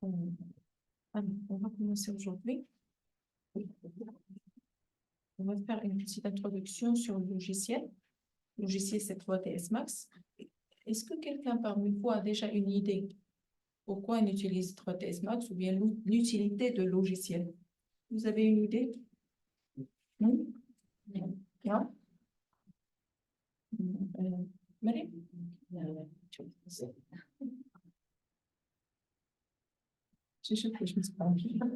Alors, on va commencer aujourd'hui. On va faire une petite introduction sur le logiciel. Le logiciel, c'est 3ds Max. Est-ce que quelqu'un parmi vous a déjà une idée pourquoi on utilise 3ds Max ou bien l'utilité de logiciel? Vous avez une idée? Non? Non? Marie? Je me suis pas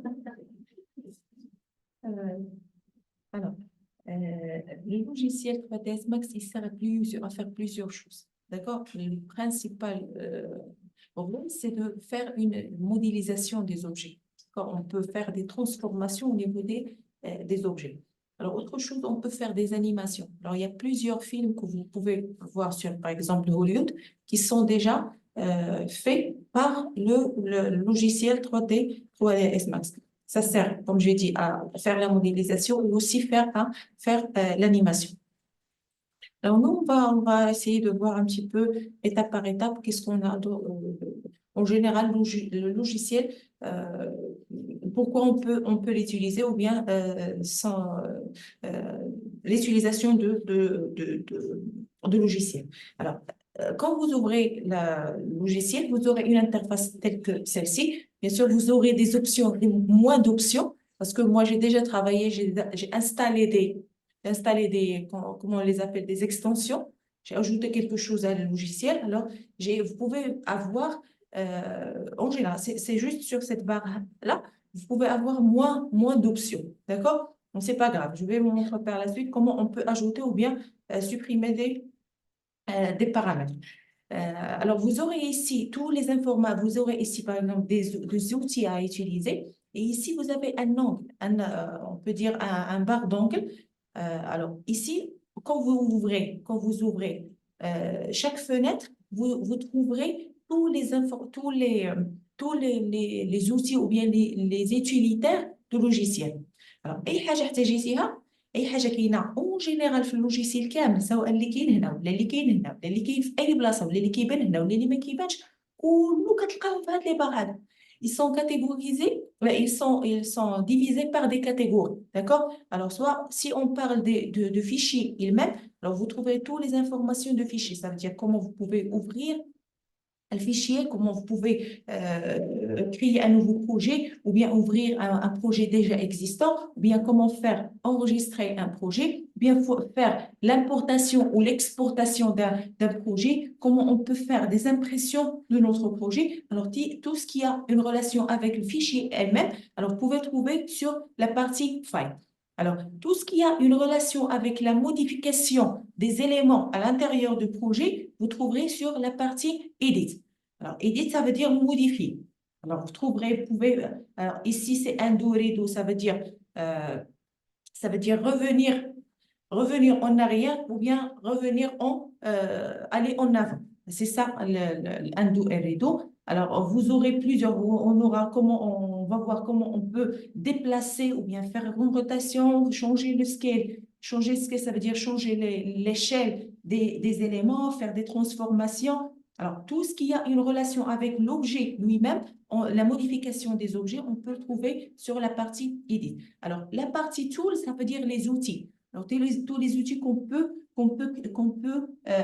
alors, le logiciel 3ds Max, il sert à faire plusieurs choses. D'accord? Le principal problème, c'est de faire une modélisation des objets. On peut faire des transformations au niveau des objets. Alors, autre chose, on peut faire des animations. Alors, il y a plusieurs films que vous pouvez voir sur, par exemple, Hollywood, qui sont déjà faits par le logiciel 3ds Max. Ça sert, comme je dit, à faire la modélisation ou aussi faire l'animation. Alors, nous, on va essayer de voir un petit peu, étape par étape, qu'est-ce qu'on a en général, le logiciel, pourquoi on peut l'utiliser ou bien sans l'utilisation de logiciels. Alors, quand vous ouvrez le logiciel, vous aurez une interface telle que celle-ci. Bien sûr, vous aurez des options, moins d'options, parce que moi, j'ai déjà travaillé, j'ai installé comment on les appelle, des extensions. J'ai ajouté quelque chose à le logiciel. Alors, vous pouvez avoir, en général, c'est juste sur cette barre-là, vous pouvez avoir moins d'options. D'accord? Donc, c'est pas grave. Je vais vous montrer par la suite comment on peut ajouter ou bien supprimer des paramètres. Alors, vous aurez ici tous les informations. Vous aurez ici, par exemple, des outils à utiliser. Et ici, vous avez un angle, on peut dire un barre d'angle. Alors, ici, quand vous ouvrez chaque fenêtre, vous trouverez tous les outils ou bien les utilitaires du logiciel. Alors, أي حاجة احتاجيتيها اي حاجه كاينه اون جينيرال في اللوجيسيل كامل، سواء اللي كاين هنا ولا اللي كاين هنا ولا اللي كاين في اي بلاصه ولا اللي كيبان هنا ولا اللي ما كيبانش، كله كتلقاهم في هاد لي بار هذا. Ils sont catégorisés, ils sont divisés par des catégories, d'accord? Alors, soit si on parle de fichiers ils-mêmes, alors vous trouverez toutes les informations de fichiers. Ça veut dire comment vous pouvez ouvrir le fichier, comment vous pouvez créer un nouveau projet ou bien ouvrir un projet déjà existant, ou bien comment faire enregistrer un projet, ou bien faire l'importation ou l'exportation d'un projet, comment on peut faire des impressions de notre projet. Alors, tout ce qui a une relation avec le fichier elle-même, alors vous pouvez trouver sur la partie file. Alors, tout ce qui a une relation avec la modification des éléments à l'intérieur du projet, vous trouverez sur la partie Edit. Alors, Edit, ça veut dire modifier. Alors, vous pouvez, alors ici, c'est Redo, ça veut dire revenir en arrière ou bien aller en avant. C'est ça, l'Undo et Redo. Alors, vous aurez on va voir comment on peut déplacer ou bien faire une rotation, changer le scale. Changer le scale, ça veut dire changer l'échelle des éléments, faire des transformations. Alors, tout ce qui a une relation avec l'objet lui-même, la modification des objets, on peut le trouver sur la partie Edit. Alors, la partie Tool, ça veut dire les outils. Alors, tous les outils qu'on peut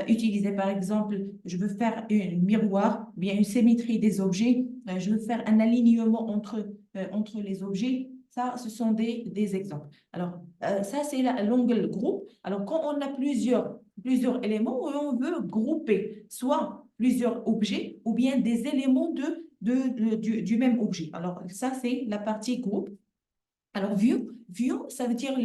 utiliser. Par exemple, je veux faire un miroir, bien une symétrie des objets, je veux faire un alignement entre les objets. Ça, ce sont des exemples. Alors, ça, c'est l'angle groupe. Alors, quand on a plusieurs éléments, on veut grouper soit plusieurs objets ou bien des éléments du même objet. Alors, ça, c'est la partie groupe. Alors, view, ça veut dire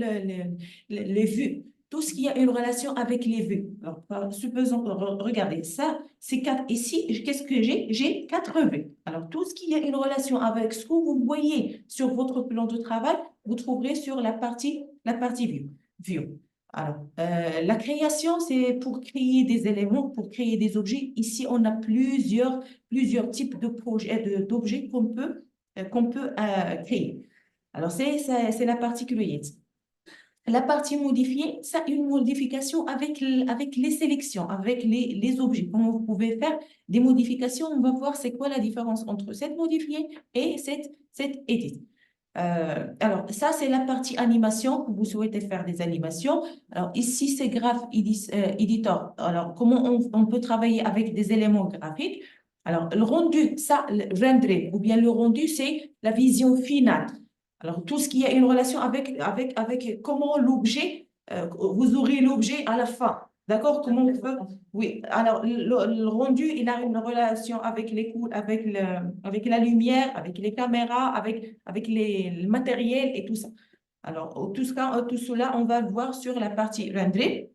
les vues. Tout ce qui a une relation avec les vues. Alors, supposons, regardez, ça, c'est 4. Ici, qu'est-ce que j'ai? J'ai 4 vues. Alors, tout ce qui a une relation avec ce que vous voyez sur votre plan de travail, vous trouverez sur la partie view. Alors, la création, c'est pour créer des éléments, pour créer des objets. Ici, on a plusieurs types de projets, d'objets qu'on peut créer. Alors, c'est la partie create. La partie modifiée, ça, une modification avec les sélections, avec les objets. Comment vous pouvez faire des modifications, on va voir c'est quoi la différence entre cette modifiée et cette edit. Alors, ça, c'est la partie animation, que vous souhaitez faire des animations. Alors, ici, c'est Graph Editor. Alors, comment on peut travailler avec des éléments graphiques? Alors, le rendu, ça, le rendering, ou bien le rendu, c'est la vision finale. Alors, tout ce qui a une relation avec comment l'objet, vous aurez l'objet à la fin. D'accord? Comment on peut... Oui, alors le rendu, il a une relation avec avec la lumière, avec les caméras, avec le matériel et tout ça. Alors, tout cela, on va le voir sur la partie rendering.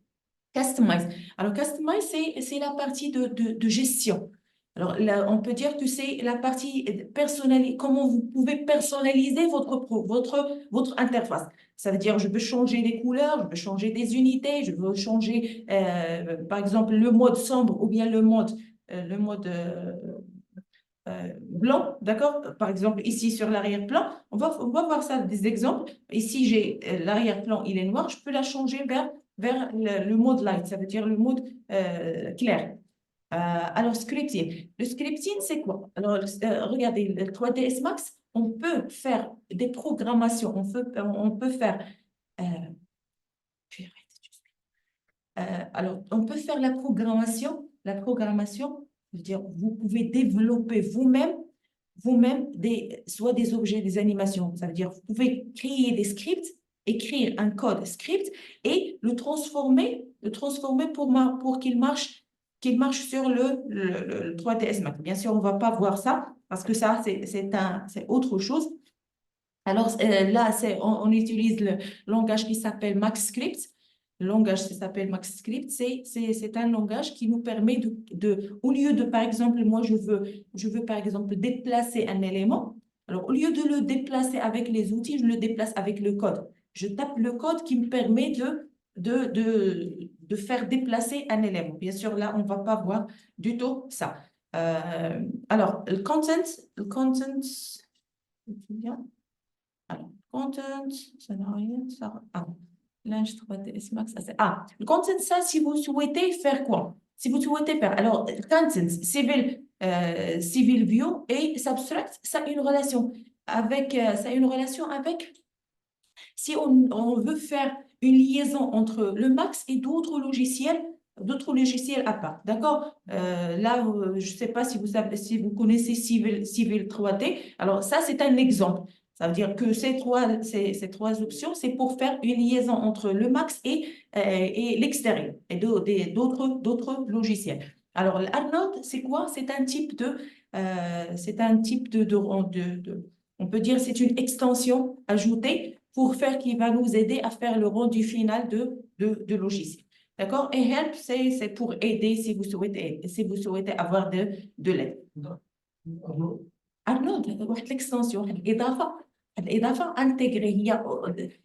Customize. Alors, customize, c'est la partie de gestion. Alors, là, on peut dire que c'est la partie personnalisée, comment vous pouvez personnaliser votre interface. Ça veut dire, je veux changer les couleurs, je veux changer des unités, je veux changer, par exemple, le mode sombre ou bien le mode blanc, d'accord? Par exemple, ici sur l'arrière-plan, on va voir ça, des exemples. Ici, j'ai l'arrière-plan, il est noir, je peux la changer vers le mode light, ça veut dire le mode clair. Alors, scripting. Le scripting, c'est quoi? Alors, regardez, le 3ds Max, on peut faire des programmations, on peut faire... euh, alors, on peut faire la programmation. La programmation, c'est-à-dire, vous pouvez développer vous-même soit des objets, des animations. Ça veut dire, vous pouvez créer des scripts, écrire un code script et le transformer pour qu'il marche sur le 3ds Max. Bien sûr, on ne va pas voir ça parce que ça, c'est autre chose. Alors là, on utilise le langage qui s'appelle MaxScript. Le langage qui s'appelle MaxScript, c'est un langage qui nous permet au lieu de, par exemple, moi, je veux, par exemple, déplacer un élément. Alors, au lieu de le déplacer avec les outils, je le déplace avec le code. Je tape le code qui me permet de faire déplacer un élément. Bien sûr, là, on ne va pas voir du tout ça. Alors, le content, bien. Alors, content, ça n'a rien, ça... Ah, linge 3ds Max. Le content, ça, si vous souhaitez faire quoi? Si vous souhaitez faire... Alors, content, civil view et subtract, ça a une relation avec... Si on veut faire une liaison entre le Max et d'autres logiciels à part, d'accord? Là, je ne sais pas si vous connaissez Civil 3D. Alors, ça, c'est un exemple. Ça veut dire que ces trois options, c'est pour faire une liaison entre le Max et l'extérieur et d'autres logiciels. Alors, l'Arnold, c'est quoi? On peut dire c'est une extension ajoutée pour faire qui va nous aider à faire le rendu final de logiciel. D'accord? Et help, c'est pour aider si vous souhaitez avoir de l'aide. Arnaud, واحد l'extension الإضافة intégrée هي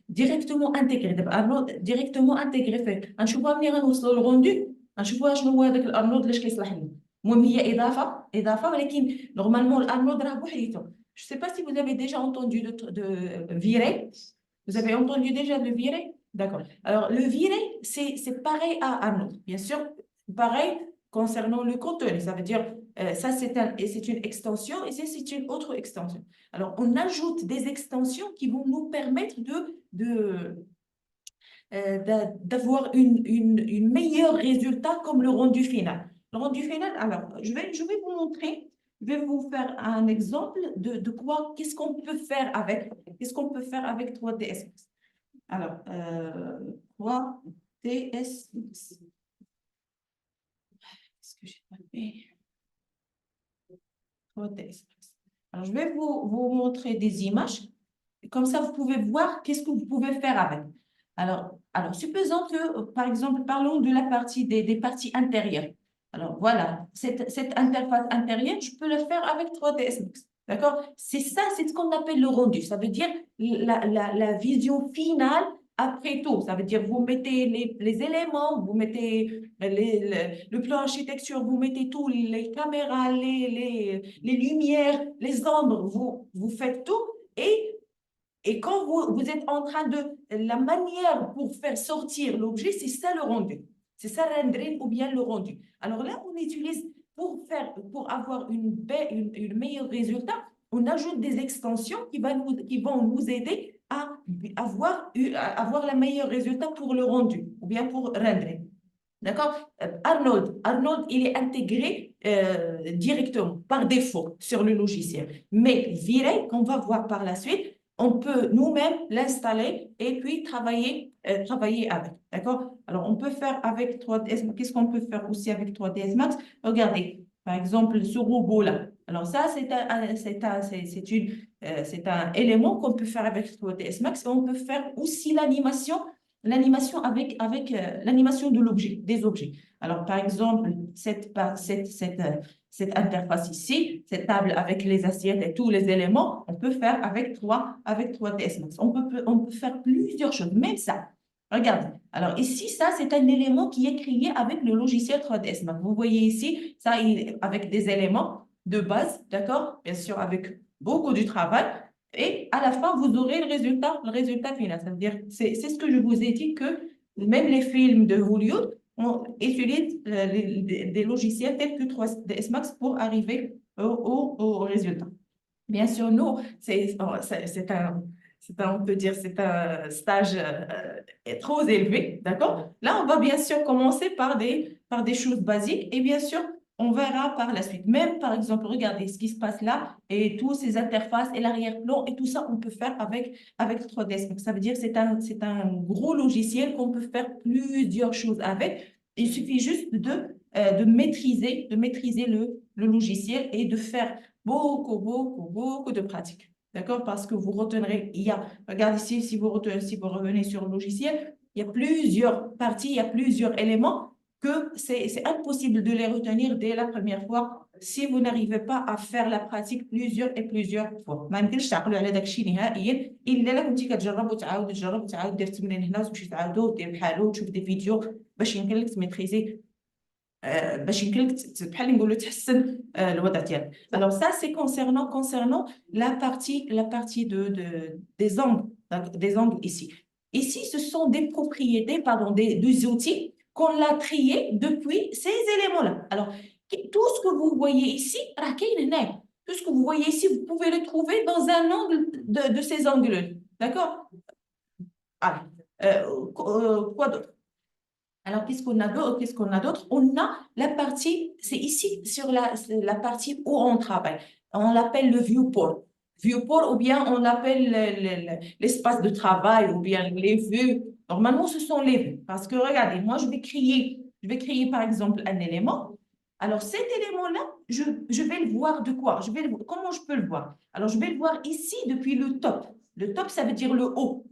directement intégrée دابا Arnaud directement intégrée فيه غنشوفوها ملي غنوصلوا للغوندو غنشوفوها شنو هو هذاك الارنولد علاش كيصلح لنا المهم هي اضافه ولكن نورمالمون الارنولد راه بوحديته. Je ne sais pas si vous avez déjà entendu de virer. Vous avez entendu déjà le virer? D'accord. Alors, le virer, c'est pareil à Arnold. Bien sûr, pareil concernant le contenu. Ça veut dire, ça, c'est une extension et ça, c'est une autre extension. Alors, on ajoute des extensions qui vont nous permettre d'avoir une meilleur résultat comme le rendu final. Le rendu final, alors, je vais vous montrer. Je vais vous faire un exemple de qu'est-ce qu'on peut faire avec 3ds. Alors, 3ds. Qu'est-ce que j'ai pas fait? 3ds. Alors, je vais vous montrer des images. Comme ça, vous pouvez voir qu'est-ce que vous pouvez faire avec. Alors supposons que, par exemple, parlons de la partie des parties intérieures. Alors, voilà, cette interface intérieure, je peux le faire avec 3ds Max. D'accord? C'est ce qu'on appelle le rendu. Ça veut dire la vision finale après tout. Ça veut dire vous mettez les éléments, vous mettez le plan architecture, vous mettez tout, les caméras, les lumières, les ombres, vous faites tout et Et quand vous êtes en train de... La manière pour faire sortir l'objet, c'est ça le rendu. C'est ça le rendering ou bien le rendu. Alors là, on utilise pour avoir une meilleur résultat, on ajoute des extensions qui vont nous aider à avoir le meilleur résultat pour le rendu ou bien pour rendre. D'accord? Arnold, il est intégré directement, par défaut, sur le logiciel. Mais V-Ray, qu'on va voir par la suite, on peut nous-mêmes l'installer et puis travailler avec. D'accord? Alors, on peut faire avec 3ds. Qu'est-ce qu'on peut faire aussi avec 3ds Max? Regardez, par exemple, ce robot-là. Alors, ça, c'est un élément qu'on peut faire avec 3ds Max. Et on peut faire aussi l'animation avec l'animation de l'objet, des objets. Alors, par exemple, cette interface ici, cette table avec les assiettes et tous les éléments, on peut faire avec 3ds Max. On peut faire plusieurs choses, même ça. Regardez. Alors, ici, ça, c'est un élément qui est créé avec le logiciel 3ds Max. Vous voyez ici, ça, avec des éléments de base, d'accord? Bien sûr, avec beaucoup de travail. Et à la fin, vous aurez le résultat final. C'est-à-dire, c'est ce que je vous ai dit que même les films de Hollywood utilisent des logiciels tels que 3ds Max pour arriver au résultat. Bien sûr, nous, on peut dire, c'est un stage trop élevé, d'accord? Là, on va bien sûr commencer par des choses basiques et bien sûr, on verra par la suite. Même, par exemple, regardez ce qui se passe là et toutes ces interfaces et l'arrière-plan et tout ça, on peut faire avec 3ds. Donc, ça veut dire que c'est un gros logiciel qu'on peut faire plusieurs choses avec. Il suffit juste de maîtriser le logiciel et de faire beaucoup de pratiques. D'accord? Parce que vous retenez, regarde ici, si vous revenez sur le logiciel, il y a plusieurs parties, il y a plusieurs éléments que c'est impossible de les retenir dès la première fois si vous n'arrivez pas à faire la pratique plusieurs fois. ما يمكنش تعقلوا على داك الشيء نهائيا الا كنتي كتجرب وتعاود دير التمرين هنا وتمشي تعاودو ودير بحالو وتشوف دي فيديو باش يمكن لك تميتريزي باش يمكن لك بحال نقولوا تحسن الوضع ديالك. Alors ça c'est concernant la partie des angles ici. Ici ce sont des propriétés des outils qu'on a triés depuis ces éléments-là. Alors tout ce que vous voyez ici tout ce que vous voyez ici vous pouvez le trouver dans un angle de ces angles. D'accord? Allez, quoi d'autre? Alors, qu'est-ce qu'on a d'autre? On a la partie, c'est ici sur la partie où on travaille. On l'appelle le viewport. Viewport, ou bien on l'appelle l'espace de travail, ou bien les vues. Normalement, ce sont les vues. Parce que regardez, moi, je vais créer par exemple un élément. Alors, cet élément-là, je vais le voir de quoi? Comment je peux le voir? Alors, je vais le voir ici depuis le top. Le top, ça veut dire le haut.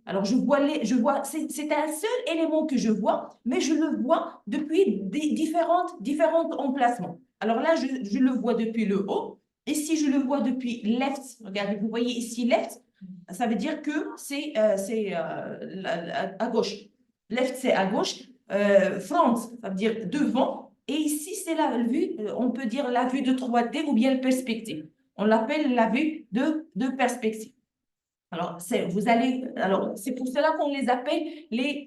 Alors, c'est un seul élément que je vois, mais je le vois depuis différents emplacements. Alors là, je le vois depuis le haut. Et si je le vois depuis left, regardez, vous voyez ici left, ça veut dire que c'est à gauche. Left, c'est à gauche. Front, ça veut dire devant. Et ici, c'est la vue, on peut dire la vue de 3D ou bien la perspective. On l'appelle la vue de perspective. Alors, c'est pour cela qu'on les appelle les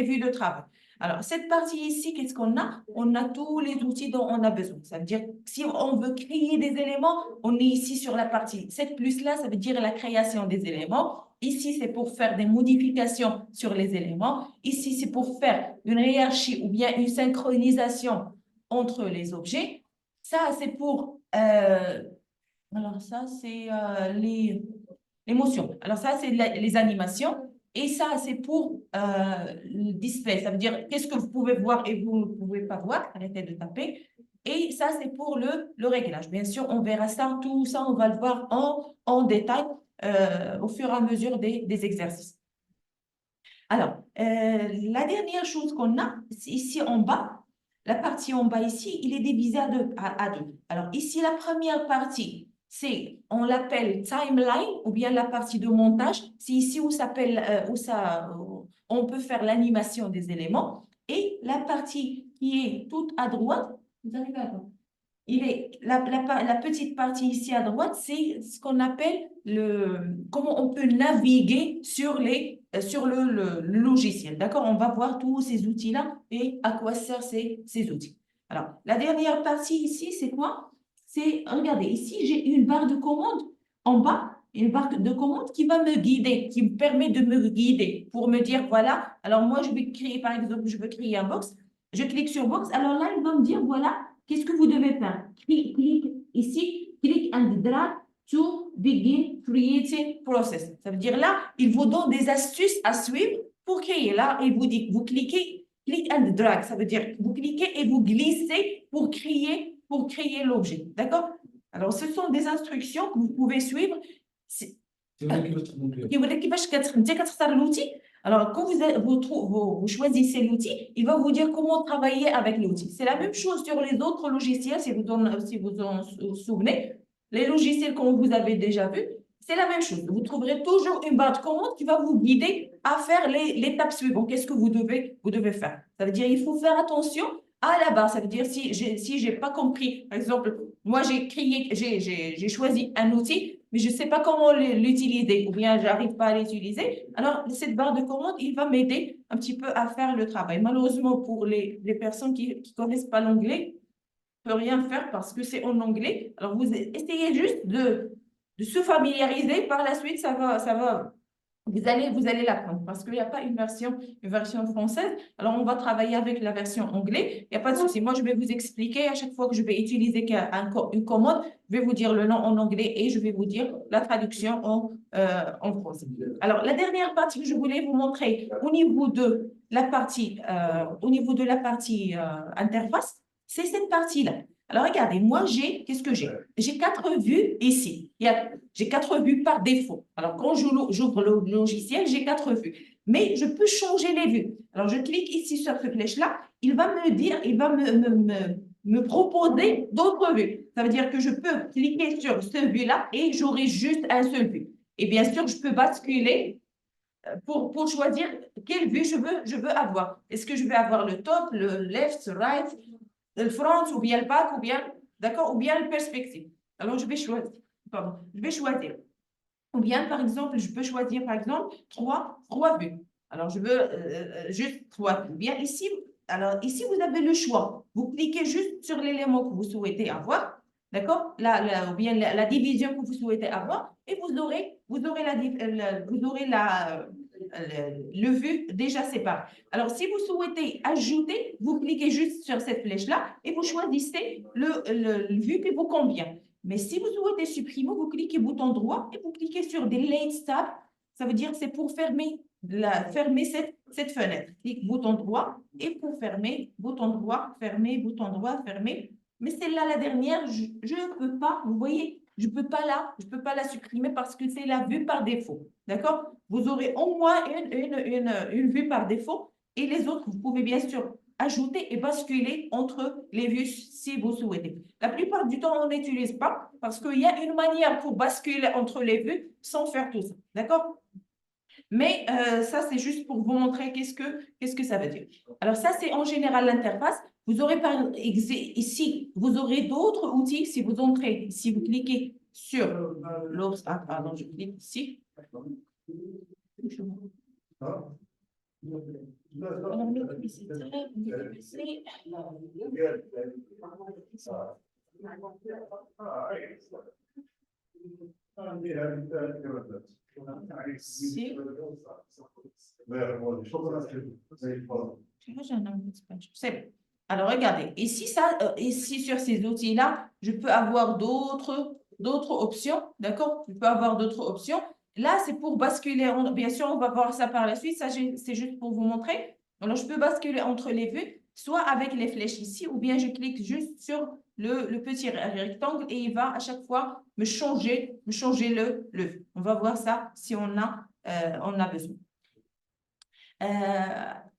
vues de travail. Alors, cette partie ici, qu'est-ce qu'on a? On a tous les outils dont on a besoin. Ça veut dire, si on veut créer des éléments, on est ici sur la partie 7 plus là, ça veut dire la création des éléments. Ici, c'est pour faire des modifications sur les éléments. Ici, c'est pour faire une hiérarchie ou bien une synchronisation entre les objets. Ça, c'est pour... alors, ça, c'est l'émotion. Alors ça, c'est les animations. Et ça, c'est pour le display. Ça veut dire qu'est-ce que vous pouvez voir et vous ne pouvez pas voir. Arrêtez de taper. Et ça, c'est pour le réglage. Bien sûr, on verra ça, tout ça, on va le voir en détail au fur et à mesure des exercices. Alors, la dernière chose qu'on a, c'est ici en bas. La partie en bas ici, il est divisé à deux. Alors ici, la première partie, on l'appelle timeline ou bien la partie de montage. C'est ici où on peut faire l'animation des éléments. Et la partie qui est toute à droite, vous arrivez à voir. la petite partie ici à droite, c'est ce qu'on appelle comment on peut naviguer sur le logiciel. D'accord? On va voir tous ces outils-là et à quoi servent ces outils. Alors, la dernière partie ici, c'est quoi? Regardez, ici, j'ai une barre de commande en bas, une barre de commande qui va me guider, qui me permet de me guider pour me dire, voilà, alors moi, je vais créer, par exemple, je veux créer un box. Je clique sur box. Alors là, il va me dire, voilà, qu'est-ce que vous devez faire? Clique ici, click and drag to begin creating process. Ça veut dire là, il vous donne des astuces à suivre pour créer. Là, il vous dit, vous cliquez, click and drag. Ça veut dire, vous cliquez et vous glissez pour créer l'objet. D'accord? Alors, ce sont des instructions que vous pouvez suivre. L'outil. Alors, quand vous choisissez l'outil, il va vous dire comment travailler avec l'outil. C'est la même chose sur les autres logiciels, si vous en souvenez. Les logiciels que vous avez déjà vus, c'est la même chose. Vous trouverez toujours une barre de commande qui va vous guider à faire l'étape suivante. Qu'est-ce que vous devez faire? Ça veut dire qu'il faut faire attention à la barre. Ça veut dire si je n'ai pas compris, par exemple, moi j'ai choisi un outil, mais je ne sais pas comment l'utiliser ou bien je n'arrive pas à l'utiliser. Alors, cette barre de commande, il va m'aider un petit peu à faire le travail. Malheureusement, pour les personnes qui ne connaissent pas l'anglais, ne peut rien faire parce que c'est en anglais. Alors, vous essayez juste de se familiariser. Par la suite, vous allez l'apprendre parce qu'il n'y a pas une version française. Alors, on va travailler avec la version anglaise. Il n'y a pas de souci. Moi, je vais vous expliquer à chaque fois que je vais utiliser une commande, je vais vous dire le nom en anglais et je vais vous dire la traduction en français. Alors, la dernière partie que je voulais vous montrer au niveau de la partie, interface, c'est cette partie-là. Alors, regardez, moi, qu'est-ce que j'ai? J'ai 4 vues ici. J'ai 4 vues par défaut. Alors, quand j'ouvre le logiciel, j'ai 4 vues. Mais je peux changer les vues. Alors, je clique ici sur cette flèche-là. Il va me proposer d'autres vues. Ça veut dire que je peux cliquer sur cette vue-là et j'aurai juste un seul vue. Et bien sûr, je peux basculer pour choisir quelle vue je veux avoir. Est-ce que je vais avoir le top, le left, right, le front, ou bien le back, ou bien, d'accord, ou bien le perspective. Alors, je vais choisir. Ou bien, par exemple, je peux choisir, par exemple, trois vues. Alors, je veux juste 3 vues. Bien, ici, vous avez le choix. Vous cliquez juste sur l'élément que vous souhaitez avoir, d'accord, ou bien la division que vous souhaitez avoir, et vous aurez le vue déjà séparé. Alors, si vous souhaitez ajouter, vous cliquez juste sur cette flèche-là et vous choisissez le vue qui vous convient. Mais si vous souhaitez supprimer, vous cliquez bouton droit et vous cliquez sur Delete Tab. Ça veut dire que c'est pour fermer cette fenêtre. Clique bouton droit et pour fermer, bouton droit, fermer, bouton droit, fermer. Mais celle-là, la dernière, je ne peux pas, vous voyez, je ne peux pas la supprimer parce que c'est la vue par défaut. D'accord? Vous aurez au moins une vue par défaut et les autres, vous pouvez bien sûr ajouter et basculer entre les vues si vous souhaitez. La plupart du temps, on n'utilise pas parce qu'il y a une manière pour basculer entre les vues sans faire tout ça. D'accord? Mais ça, c'est juste pour vous montrer qu'est-ce que ça veut dire. Alors ça, c'est en général l'interface. Vous aurez ici, vous aurez d'autres outils. Si vous entrez, si vous cliquez sur l'autre, pardon, je clique ici. Alors, alors, regardez, ici sur ces outils-là, je peux avoir d'autres options, d'accord? Je peux avoir d'autres options. Là, c'est pour basculer. Bien sûr, on va voir ça par la suite. Ça, c'est juste pour vous montrer. Alors, je peux basculer entre les vues, soit avec les flèches ici, ou bien je clique juste sur le petit rectangle et il va à chaque fois me changer le vue. On va voir ça si on a besoin.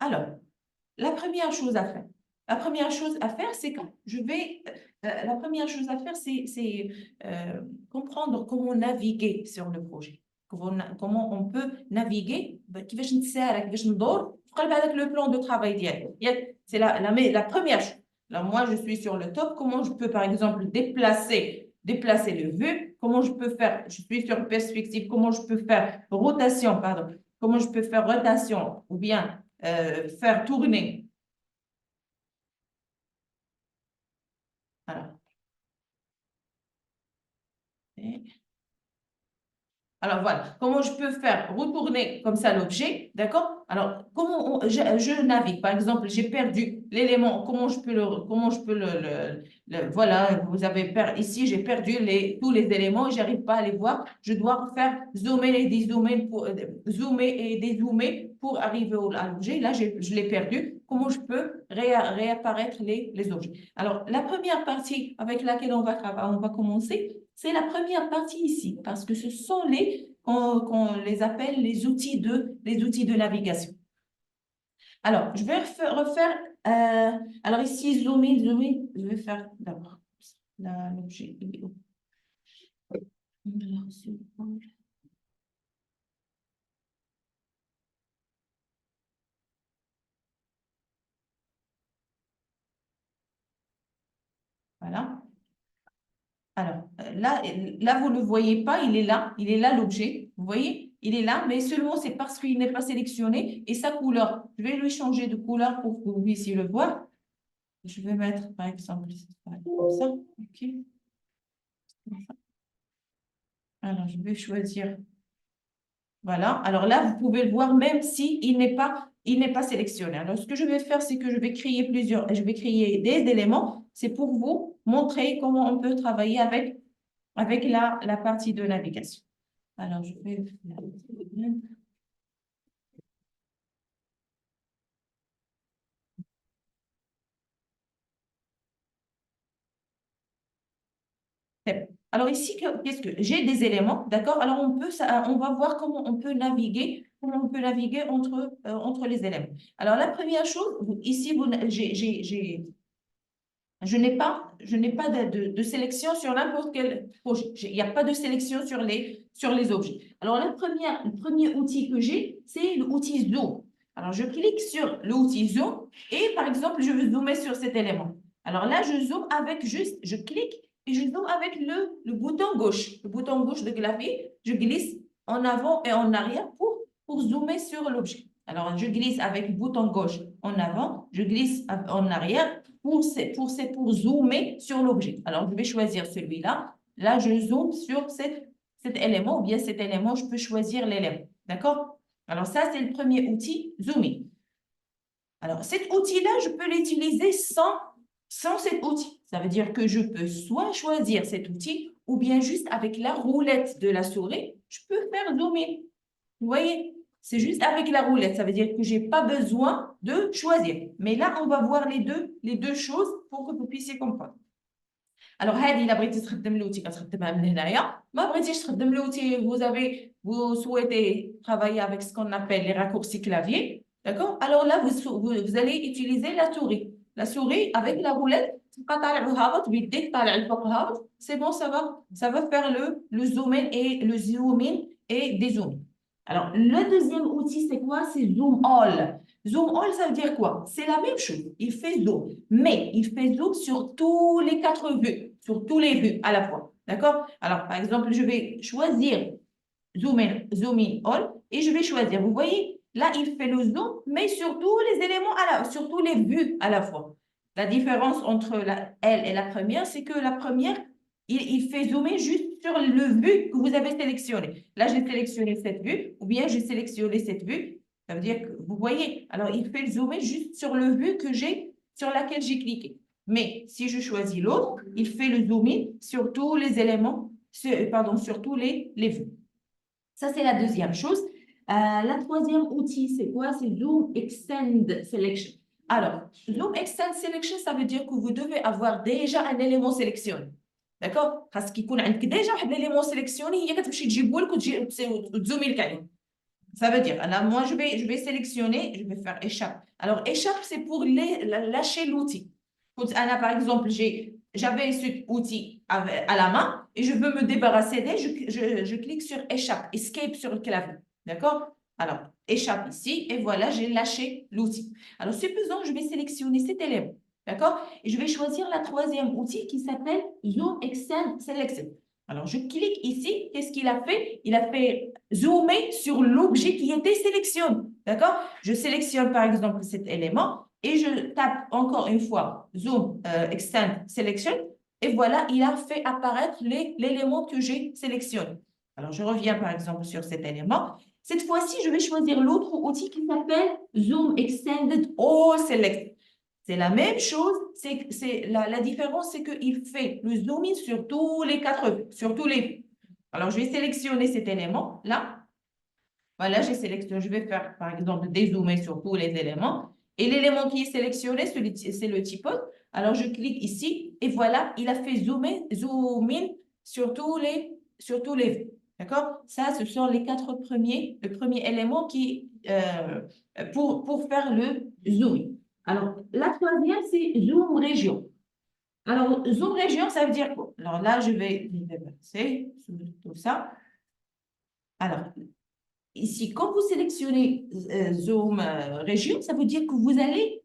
Alors, la première chose à faire, c'est que la première chose à faire, c'est comprendre comment naviguer sur le projet. Comment on peut naviguer, كيفاش نتسارع كيفاش ندور في قلب هذاك le plan de travail ديالك. C'est la première chose. Alors, moi, je suis sur le top. Comment je peux, par exemple, déplacer le vue? Comment je peux faire, je suis sur perspective, comment je peux faire rotation, pardon, comment je peux faire rotation ou bien faire tourner. Alors, alors voilà, comment je peux faire retourner comme ça l'objet, d'accord? Alors, je navigue? Par exemple, j'ai perdu l'élément, comment je peux voilà, vous avez perdu, ici, j'ai perdu tous les éléments et j'arrive pas à les voir. Je dois faire zoomer et dézoomer pour arriver à l'objet. Là, je l'ai perdu. Comment je peux réapparaître les objets? Alors, la première partie avec laquelle on va commencer, c'est la première partie ici, parce que ce sont qu'on les appelle les outils de navigation. Alors, je vais refaire, alors ici, zoom in, je vais faire d'abord l'objet. Voilà. Alors, là, vous ne le voyez pas, il est là l'objet, vous voyez, il est là, mais seulement c'est parce qu'il n'est pas sélectionné et sa couleur. Je vais lui changer de couleur pour que vous puissiez le voir. Je vais mettre, par exemple, comme ça, ok. Alors, je vais choisir, voilà. Alors là, vous pouvez le voir même si il n'est pas sélectionné. Alors, ce que je vais faire, c'est que je vais créer des éléments. C'est pour vous montrer comment on peut travailler avec la partie de navigation. Alors, je vais... Alors ici, qu'est-ce que j'ai des éléments, d'accord? Alors on va voir comment on peut naviguer, entre les éléments. Alors la première chose, ici, je n'ai pas de sélection sur n'importe quel projet. Il n'y a pas de sélection sur les objets. Alors, le premier outil que j'ai, c'est l'outil Zoom. Alors, je clique sur l'outil Zoom et, par exemple, je veux zoomer sur cet élément. Alors là, je clique et je zoome avec le bouton gauche. Le bouton gauche de clavier, je glisse en avant et en arrière pour zoomer sur l'objet. Alors, je glisse avec le bouton gauche en avant, je glisse en arrière pour zoomer sur l'objet. Alors, je vais choisir celui-là. Là, je zoome sur cet élément ou bien cet élément, je peux choisir l'élément. D'accord? Alors, ça, c'est le premier outil, zoomer. Alors, cet outil-là, je peux l'utiliser sans cet outil. Ça veut dire que je peux soit choisir cet outil ou bien juste avec la roulette de la souris, je peux faire zoomer. Vous voyez? C'est juste avec la roulette. Ça veut dire que je n'ai pas besoin de choisir. Mais là, on va voir les deux choses pour que vous puissiez comprendre. Alors, هذه إلا بغيتي تخدم l'outil كتخدمها من هنايا ما بغيتيش تخدم l'outil vous souhaitez travailler avec ce qu'on appelle les raccourcis clavier, d'accord? Alors là, vous allez utiliser la souris avec la roulette. C'est bon, ça va faire le zoom in et dézoom. Alors, le deuxième outil, c'est quoi? C'est Zoom All. Zoom All, ça veut dire quoi? C'est la même chose. Il fait zoom, mais il fait zoom sur tous les 4 vues, sur tous les vues à la fois. D'accord? Alors, par exemple, je vais choisir zoom in all et je vais choisir. Vous voyez, là, il fait le zoom, mais sur tous les éléments, sur tous les vues à la fois. La différence entre elle et la première, c'est que la première, il fait zoomer juste sur le vue que vous avez sélectionné. Là, j'ai sélectionné cette vue, ou bien j'ai sélectionné cette vue. Ça veut dire que vous voyez, alors il fait zoomer juste sur le vue sur laquelle j'ai cliqué. Mais si je choisis l'autre, il fait le zoomer sur tous les éléments, sur tous les vues. Ça, c'est la deuxième chose. La troisième outil, c'est quoi? C'est Zoom Extend Selection. Alors, Zoom Extend Selection, ça veut dire que vous devez avoir déjà un élément sélectionné. D'accord? Parce qu'il y a déjà un élément sélectionné, il y a que tu zoomer le cahier. Ça veut dire, alors moi, je vais sélectionner, je vais faire échappe. Alors, échappe, c'est pour lâcher l'outil. Par exemple, j'avais cet outil à la main et je veux me débarrasser d'elle, je clique sur échappe, escape sur le clavier. D'accord? Alors, échappe ici et voilà, j'ai lâché l'outil. Alors, supposons, je vais sélectionner cet élément. D'accord? Et je vais choisir la troisième outil qui s'appelle Zoom Extend Selection. Alors, je clique ici. Qu'est-ce qu'il a fait? Il a fait zoomer sur l'objet qui était sélectionné. D'accord? Je sélectionne par exemple cet élément et je tape encore une fois Zoom Extend Selection. Et voilà, il a fait apparaître l'élément que j'ai sélectionné. Alors, je reviens par exemple sur cet élément. Cette fois-ci, je vais choisir l'autre outil qui s'appelle Zoom Extended All Select. C'est la même chose, la différence, c'est qu'il fait le zoom in sur tous les quatre vues, sur tous les vues. Alors, je vais sélectionner cet élément là. Voilà, j'ai sélectionné, je vais faire par exemple dézoomer sur tous les éléments. Et l'élément qui est sélectionné, c'est le typode. Alors, je clique ici et voilà, il a fait zoom in sur tous les vues. D'accord? Ça, ce sont les quatre premiers, le premier élément pour faire le zoom in. Alors, la troisième, c'est zoom région. Alors, zoom région, ça veut dire quoi? Alors là, je vais passer tout ça. Alors, ici, quand vous sélectionnez Zoom région, ça veut dire que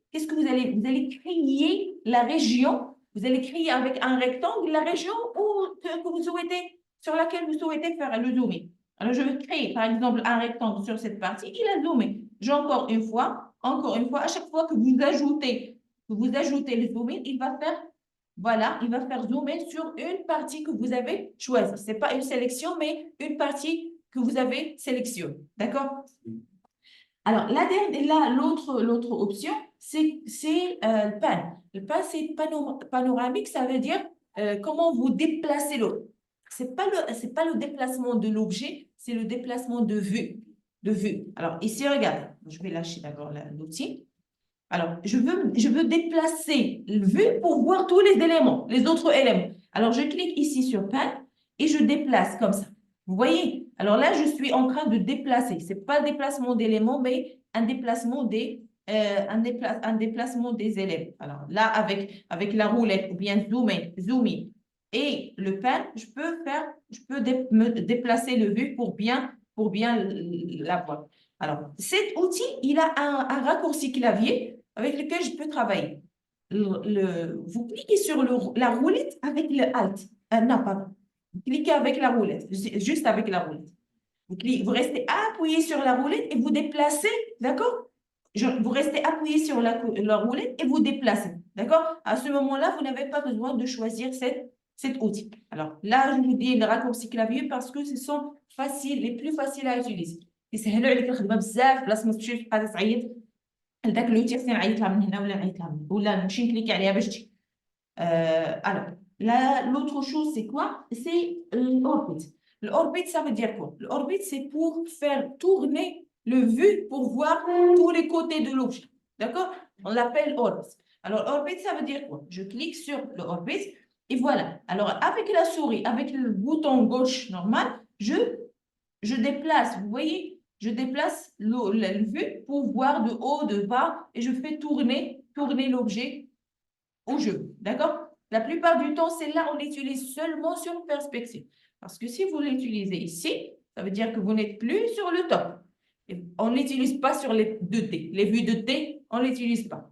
qu'est-ce que vous allez créer la région, vous allez créer avec un rectangle la région que vous souhaitez, sur laquelle vous souhaitez faire le zoomer. Alors, je vais créer, par exemple, un rectangle sur cette partie, il a zoomé. J'ai encore une fois, à chaque fois que vous ajoutez le zoomer, il va faire, voilà, il va faire zoomer sur une partie que vous avez choisie. Ce n'est pas une sélection, mais une partie que vous avez sélectionné. D'accord? Alors, l'autre option, c'est le pan. Le pan, c'est panoramique, ça veut dire comment vous déplacez l'autre. C'est pas le déplacement de l'objet, c'est le déplacement de vue. Alors, ici, regarde, je vais lâcher d'abord l'outil. Alors, je veux déplacer le vue pour voir tous les éléments, les autres éléments. Alors, je clique ici sur Pan et je déplace comme ça. Vous voyez? Alors là, je suis en train de déplacer. Ce n'est pas le déplacement d'éléments, mais un déplacement un déplacement des éléments. Alors là, avec la roulette ou bien zoom in et le Pan, je peux me déplacer le vue pour bien la voir. Alors, cet outil, il a un raccourci clavier avec lequel je peux travailler. Vous cliquez sur la roulette avec le Alt. Non, pardon. Vous cliquez avec la roulette, juste avec la roulette. Vous restez appuyé sur la roulette et vous déplacez, d'accord? Vous restez appuyé sur la roulette et vous déplacez, d'accord? À ce moment-là, vous n'avez pas besoin de choisir cet outil. Alors là, je vous dis le raccourci clavier parce que ce sont les plus faciles à utiliser. يسهلوا عليك الخدمه بزاف بلاصه ما تمشي تبقى تعيط لذاك لوتي خصني نعيط لها من هنا ولا نعيط لها من هنا ولا نمشي نكليكي عليها باش تجي. Alors, l'autre chose, c'est quoi? C'est l'orbite. L'orbite, ça veut dire quoi? L'orbite, c'est pour faire tourner le vue pour voir tous les côtés de l'objet. D'accord? On l'appelle orbite. Alors, orbite, ça veut dire quoi? Je clique sur l'orbite et voilà. Alors, avec la souris, avec le bouton gauche normal, je déplace, vous voyez? Je déplace le vue pour voir de haut, de bas et je fais tourner l'objet au jeu. D'accord? La plupart du temps, celle-là, on l'utilise seulement sur perspective. Parce que si vous l'utilisez ici, ça veut dire que vous n'êtes plus sur le top. Et on n'utilise pas sur les 2D. Les vues de T, on ne l'utilise pas.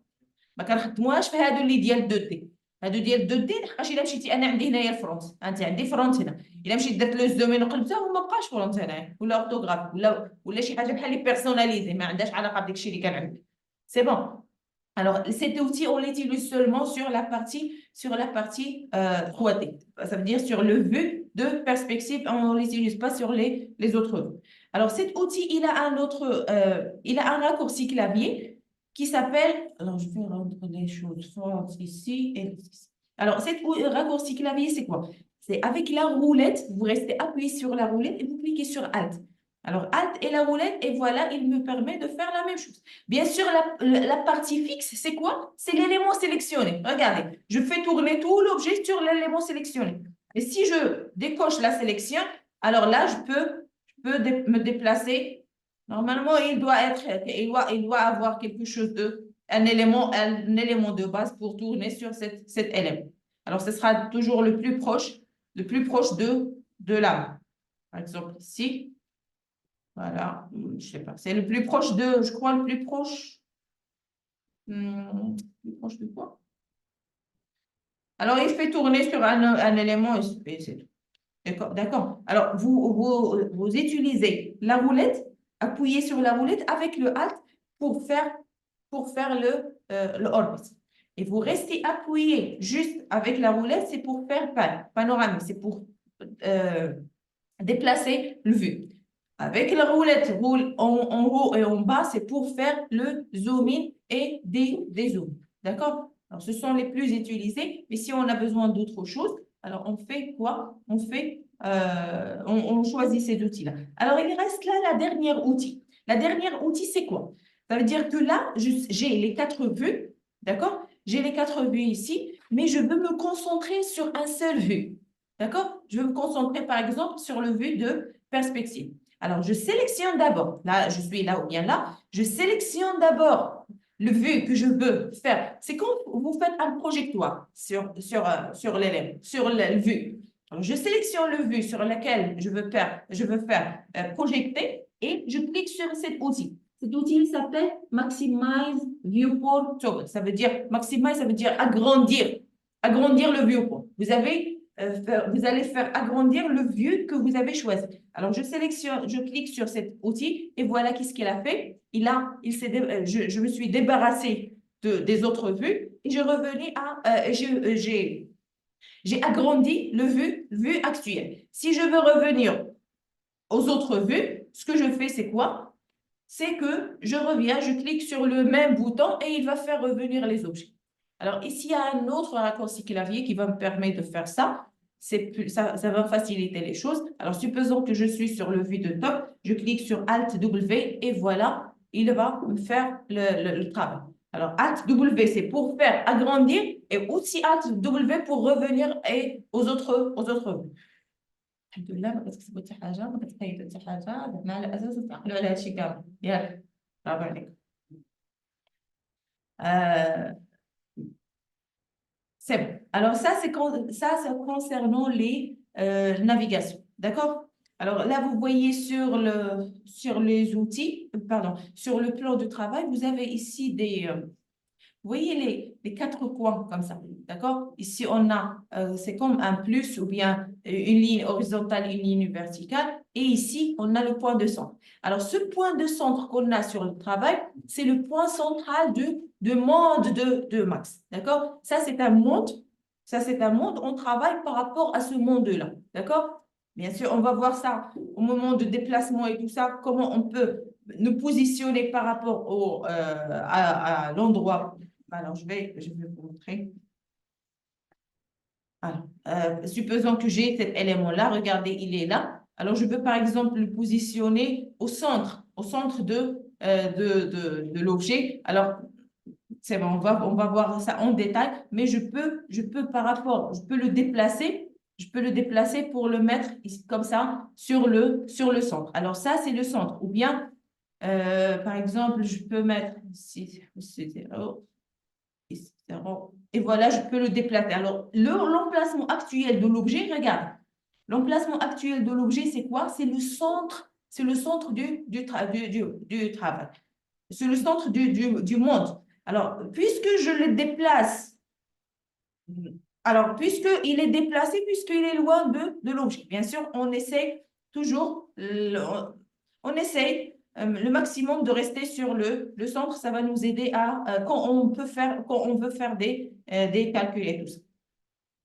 ما كنخدموهاش في هادو اللي ديال 2 دي هادو ديال 2 دي لحقاش الا مشيتي انا عندي هنايا الفرونت انت عندي فرونت هنا الا مشيت درت لو زومين وقلبتها وما بقاش فرونت هنايا ولا اورتوغراف ولا شي حاجه بحال لي بيرسوناليزي ما عندهاش علاقه بداك الشيء اللي كان عندك سي بون. Alors, cet outil, on l'utilise seulement sur la partie 3D. Ça veut dire sur le vue de perspective, on ne l'utilise pas sur les autres vues. Alors, cet outil, il a un raccourci clavier qui s'appelle, alors je vais rendre les choses fortes ici et ici. Alors, cet raccourci clavier, c'est quoi? C'est avec la roulette, vous restez appuyé sur la roulette et vous cliquez sur Alt. Alors, Alt et la roulette, et voilà, il me permet de faire la même chose. Bien sûr, la partie fixe, c'est quoi? C'est l'élément sélectionné. Regardez, je fais tourner tout l'objet sur l'élément sélectionné. Et si je décoche la sélection, alors là, je peux me déplacer. Normalement, il doit avoir quelque chose un élément de base pour tourner sur cet élément. Alors, ce sera toujours le plus proche de la main. Par exemple, ici. Voilà, je sais pas. C'est le plus proche je crois, le plus proche. Plus proche de quoi? Alors, il fait tourner sur un élément et c'est tout. D'accord. Alors, vous utilisez la roulette, appuyez sur la roulette avec le Alt pour faire le orbite. Et vous restez appuyé juste avec la roulette, c'est pour faire panoramique, c'est pour euh, déplacer le vue. Avec la roulette, roule en haut et en bas, c'est pour faire le zoom in et des zooms. D'accord? Alors, ce sont les plus utilisés, mais si on a besoin d'autre chose, alors on fait quoi? On choisit ces outils-là. Alors, il reste là la dernière outil. La dernière outil, c'est quoi? Ça veut dire que là, j'ai les quatre vues, d'accord? J'ai les quatre vues ici, mais je veux me concentrer sur un seul vue. D'accord? Je veux me concentrer, par exemple, sur le vue de perspective. Alors, je sélectionne d'abord, là, je suis là ou bien là, je sélectionne d'abord le vue que je veux faire. C'est quand vous faites un projectoire sur l'élément, sur le vue. Alors, je sélectionne le vue sur lequel je veux faire projeter et je clique sur cet outil. Cet outil s'appelle Maximize Viewport Toggle. Ça veut dire, maximize, ça veut dire agrandir le viewport. Vous allez faire agrandir le vue que vous avez choisi. Alors, je clique sur cet outil et voilà qu'est-ce qu'il a fait. Je me suis débarrassée des autres vues et je revenais j'ai agrandi le vue actuelle. Si je veux revenir aux autres vues, ce que je fais, c'est quoi? C'est que je reviens, je clique sur le même bouton et il va faire revenir les objets. Alors, ici, il y a un autre raccourci clavier qui va me permettre de faire ça. Ça va faciliter les choses. Alors, supposons que je suis sur le vue de top, je clique sur Alt W et voilà, il va me faire le travail. Alors, Alt W, c'est pour faire agrandir et aussi Alt W pour revenir aux autres vues. الحمد لله ما كتكتبوا حتى حاجه ما كتقيدوا حتى حاجه زعما على اساس تعقلوا على هادشي كامل ياك برافو عليك euh, c'est bon. Alors ça concernant les navigations, d'accord? Alors là vous voyez sur les outils pardon sur le plan de travail vous avez ici vous voyez les quatre coins comme ça, d'accord? Ici, c'est comme un plus ou bien une ligne horizontale, une ligne verticale. Et ici, on a le point de centre. Alors, ce point de centre qu'on a sur le travail, c'est le point central de monde de Max, d'accord? Ça, c'est un monde. Ça, c'est un monde. On travaille par rapport à ce monde-là, d'accord? Bien sûr, on va voir ça au moment de déplacement et tout ça, comment on peut nous positionner par rapport à l'endroit. Alors, je vais vous montrer. Alors, supposons que j'ai cet élément-là. Regardez, il est là. Alors, je veux par exemple le positionner au centre de l'objet. Alors, c'est bon, on va voir ça en détail, mais je peux le déplacer. Je peux le déplacer pour le mettre ici, comme ça sur le centre. Alors, ça, c'est le centre. Ou bien, par exemple, je peux mettre ici, c'est 0. Et voilà, je peux le déplacer. Alors, l'emplacement actuel de l'objet, regarde. L'emplacement actuel de l'objet, c'est quoi? C'est le centre du travail. C'est le centre du monde. Alors, puisque je le déplace, puisqu'il est déplacé, puisqu'il est loin de l'objet, bien sûr, on essaie toujours, on essaie le maximum de rester sur le centre. Ça va nous aider quand on veut faire des calculs et tout ça.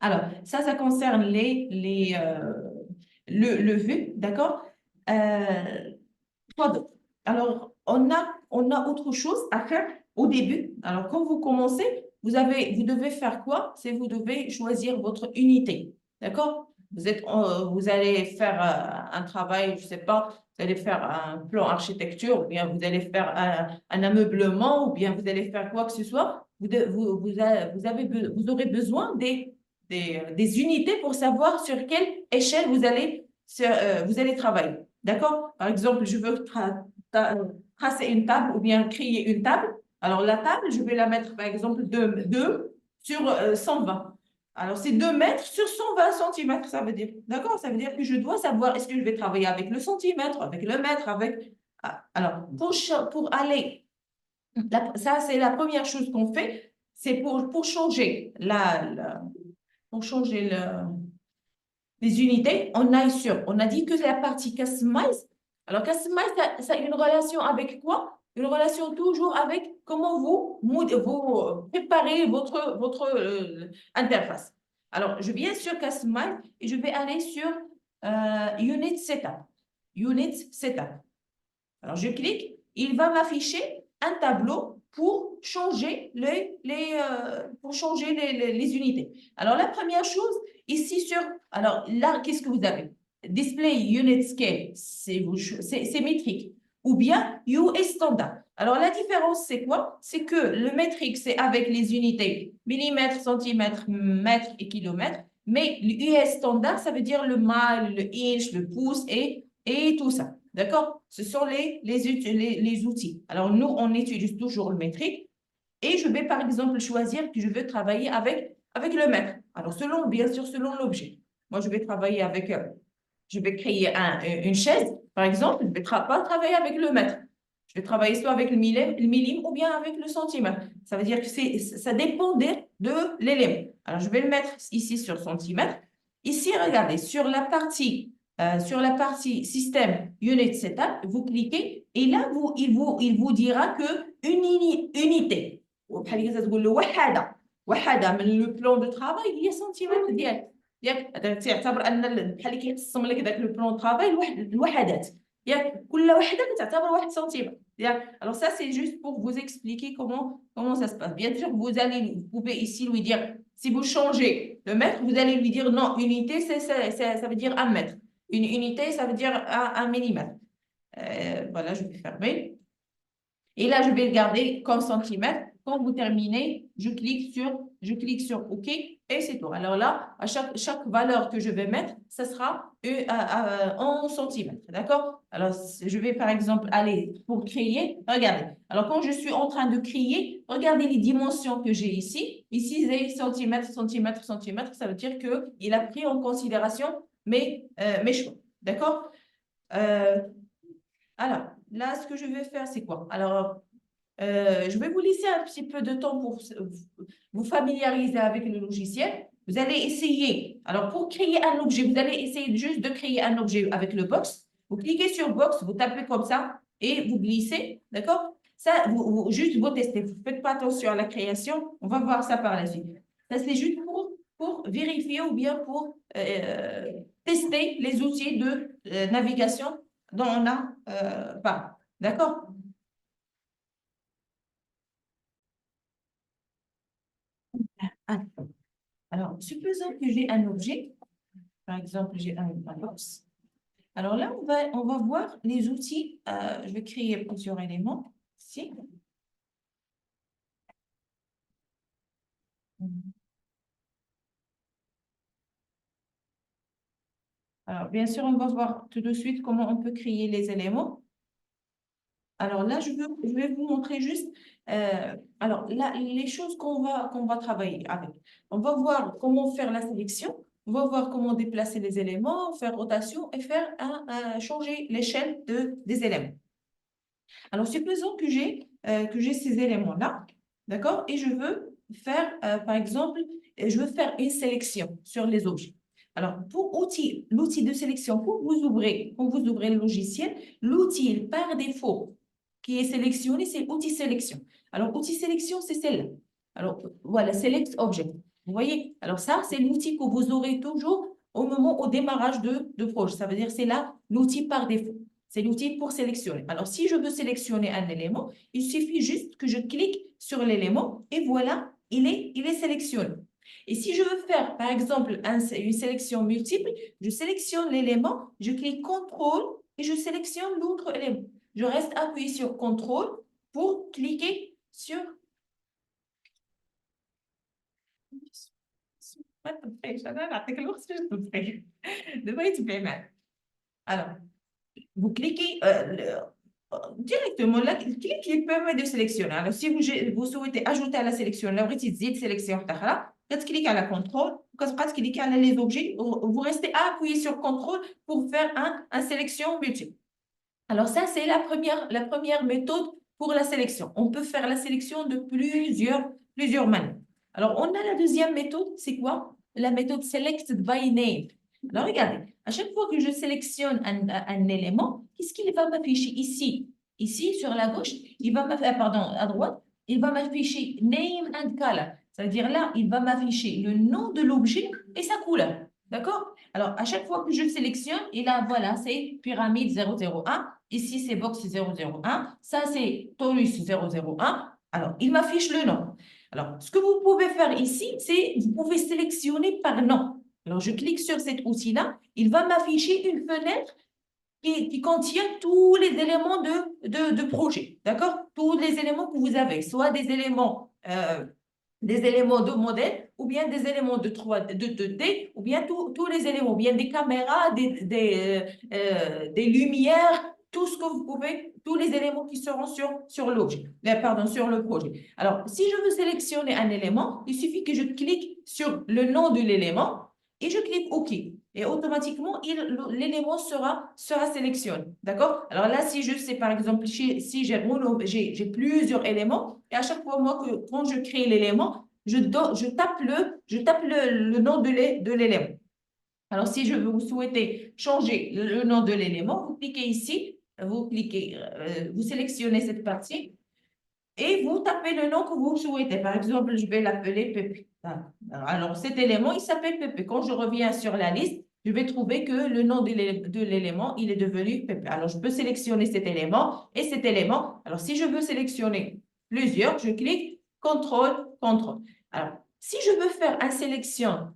Alors, ça concerne le vu, d'accord? Quoi d'autre? Alors, on a autre chose à faire au début. Alors, quand vous commencez, vous devez faire quoi? C'est vous devez choisir votre unité. D'accord? Vous allez faire un travail, je sais pas, vous allez faire un plan architecture, ou bien vous allez faire un ameublement, ou bien vous allez faire quoi que ce soit. Vous aurez besoin des unités pour savoir sur quelle échelle vous allez travailler. D'accord? Par exemple, je veux tracer une table ou bien créer une table. Alors, la table, je vais la mettre, par exemple, 2 sur 120. Alors, c'est 2 mètres sur 120 centimètres, ça veut dire. D'accord? Ça veut dire que je dois savoir est-ce que je vais travailler avec le centimètre, avec le mètre, avec. Alors, pour aller, ça, c'est la première chose qu'on fait, c'est pour changer pour changer les unités, on a dit que la partie customize. Alors, customize, ça a une relation avec quoi? Une relation toujours avec comment vous préparez votre interface. Alors, je viens sur customize et je vais aller sur unit setup. Unit setup. Alors, je clique, il va m'afficher un tableau pour changer les unités. Alors, la première chose, ici alors là, qu'est-ce que vous avez? Display Unit Scale, c'est métrique. Ou bien US Standard. Alors, la différence, c'est quoi? C'est que le métrique, c'est avec les unités millimètres, centimètres, mètres et kilomètres. Mais l'US Standard, ça veut dire le mile, le inch, le pouce et tout ça. D'accord? Ce sont les outils. Alors, nous, on utilise toujours le métrique. Et je vais, par exemple, choisir que je veux travailler avec le mètre. Alors, bien sûr, selon l'objet. Moi, je vais travailler je vais créer une chaise, par exemple. Je ne vais pas travailler avec le mètre. Je vais travailler soit avec le millime ou bien avec le centimètre. Ça veut dire que ça dépend de l'élément. Alors, je vais le mettre ici sur centimètre. Ici, regardez, sur la partie système unit setup, vous cliquez et là, il vous dira que une unité. Le plan de travail il y a centimètre ديالك تعتبر ان بحال كيقسم لك ذاك لو بلان دو ترافاي الوحدات ياك كل وحده كتعتبر 1 سنتيمتر ياك alors ça c'est juste pour vous expliquer comment ça se passe. Bien sûr vous pouvez ici lui dire si vous changez le mètre vous allez lui dire non unité ça veut dire 1 mètre, une unité ça veut dire 1 millimètre. Voilà, je vais fermer. Et là, je vais le garder comme centimètre. Quand vous terminez, je clique sur OK et c'est tout. Alors là, à chaque valeur que je vais mettre, ça sera en centimètres. D'accord? Alors, je vais par exemple aller pour créer. Regardez. Alors, quand je suis en train de créer, regardez les dimensions que j'ai ici. Ici, c'est centimètres, centimètres, centimètres. Ça veut dire qu'il a pris en considération mes choix. D'accord? Alors, là, ce que je vais faire, c'est quoi? Alors, je vais vous laisser un petit peu de temps pour vous familiariser avec le logiciel. Vous allez essayer. Alors, pour créer un objet, vous allez essayer juste de créer un objet avec le box. Vous cliquez sur box, vous tapez comme ça et vous glissez. D'accord? Ça, juste vous testez. Vous ne faites pas attention à la création. On va voir ça par la suite. Ça, c'est juste pour vérifier ou bien pour tester les outils de navigation dont on a pas. D'accord? Ah, alors, supposons que j'ai un objet. Par exemple, j'ai un box. Alors là, on va voir les outils. Je vais créer plusieurs éléments ici. Alors, bien sûr, on va voir tout de suite comment on peut créer les éléments. Alors là, je vais vous montrer juste alors là, les choses qu'on va travailler avec. On va voir comment faire la sélection, on va voir comment déplacer les éléments, faire rotation et faire changer l'échelle des éléments. Alors, supposons que j'ai ces éléments-là, d'accord? Et je veux faire, par exemple, je veux faire une sélection sur les objets. Alors, pour l'outil de sélection, quand vous ouvrez le logiciel, l'outil par défaut qui est sélectionné, c'est outil sélection. Alors, outil sélection, c'est celle-là. Alors, voilà, Select Object. Vous voyez? Alors, ça, c'est l'outil que vous aurez toujours au démarrage de projet. Ça veut dire c'est là l'outil par défaut. C'est l'outil pour sélectionner. Alors, si je veux sélectionner un élément, il suffit juste que je clique sur l'élément et voilà, il est sélectionné. Et si je veux faire, par exemple, une sélection multiple, je sélectionne l'élément, je clique CTRL et je sélectionne l'autre élément. Je reste appuyé sur CTRL pour cliquer sur... Alors, vous cliquez directement là, le clic qui permet de sélectionner. Alors, si vous souhaitez ajouter à la sélection, là, vous sélection, vous cliquez à la contrôle, vous cliquez à les objets, vous restez appuyé sur contrôle pour faire un sélection multiple. Alors, ça, c'est la première méthode pour la sélection. On peut faire la sélection de plusieurs manières. Alors, on a la deuxième méthode, c'est quoi? la méthode selected by name. Alors, regardez, à chaque fois que je sélectionne un élément, qu'est-ce qu'il va m'afficher ici? Ici, sur la gauche, il va m'afficher, pardon, à droite, il va m'afficher name and color. C'est-à-dire là, il va m'afficher le nom de l'objet et sa couleur. D'accord? Alors, à chaque fois que je sélectionne, et là, voilà, c'est pyramide 001. Ici, c'est box 001. Ça, c'est torus 001. Alors, il m'affiche le nom. Alors, ce que vous pouvez faire ici, c'est vous pouvez sélectionner par nom. Alors, je clique sur cet outil-là. Il va m'afficher une fenêtre qui contient tous les éléments de projet. D'accord? Tous les éléments que vous avez, soit des éléments de modèle, ou bien des éléments de 2D, ou bien tous les éléments, ou bien des caméras, des lumières, tout ce que vous pouvez, tous les éléments qui seront sur l'objet, pardon, sur le projet. Alors, si je veux sélectionner un élément, il suffit que je clique sur le nom de l'élément et je clique OK. Et automatiquement, l'élément sera sélectionné. D'accord? Alors là, si je sais, par exemple, si j'ai plusieurs éléments, et à chaque fois, moi, quand je crée l'élément, je tape le nom de l'élément. Alors, si vous souhaitez changer le nom de l'élément, vous cliquez ici, vous sélectionnez cette partie et vous tapez le nom que vous souhaitez. Par exemple, je vais l'appeler Pépé. Alors, cet élément, il s'appelle Pépé. Quand je reviens sur la liste, je vais trouver que le nom de l'élément, il est devenu Pépé. Alors, je peux sélectionner cet élément et cet élément. Alors, si je veux sélectionner plusieurs, je clique CTRL, CTRL. Alors, si je veux faire un sélection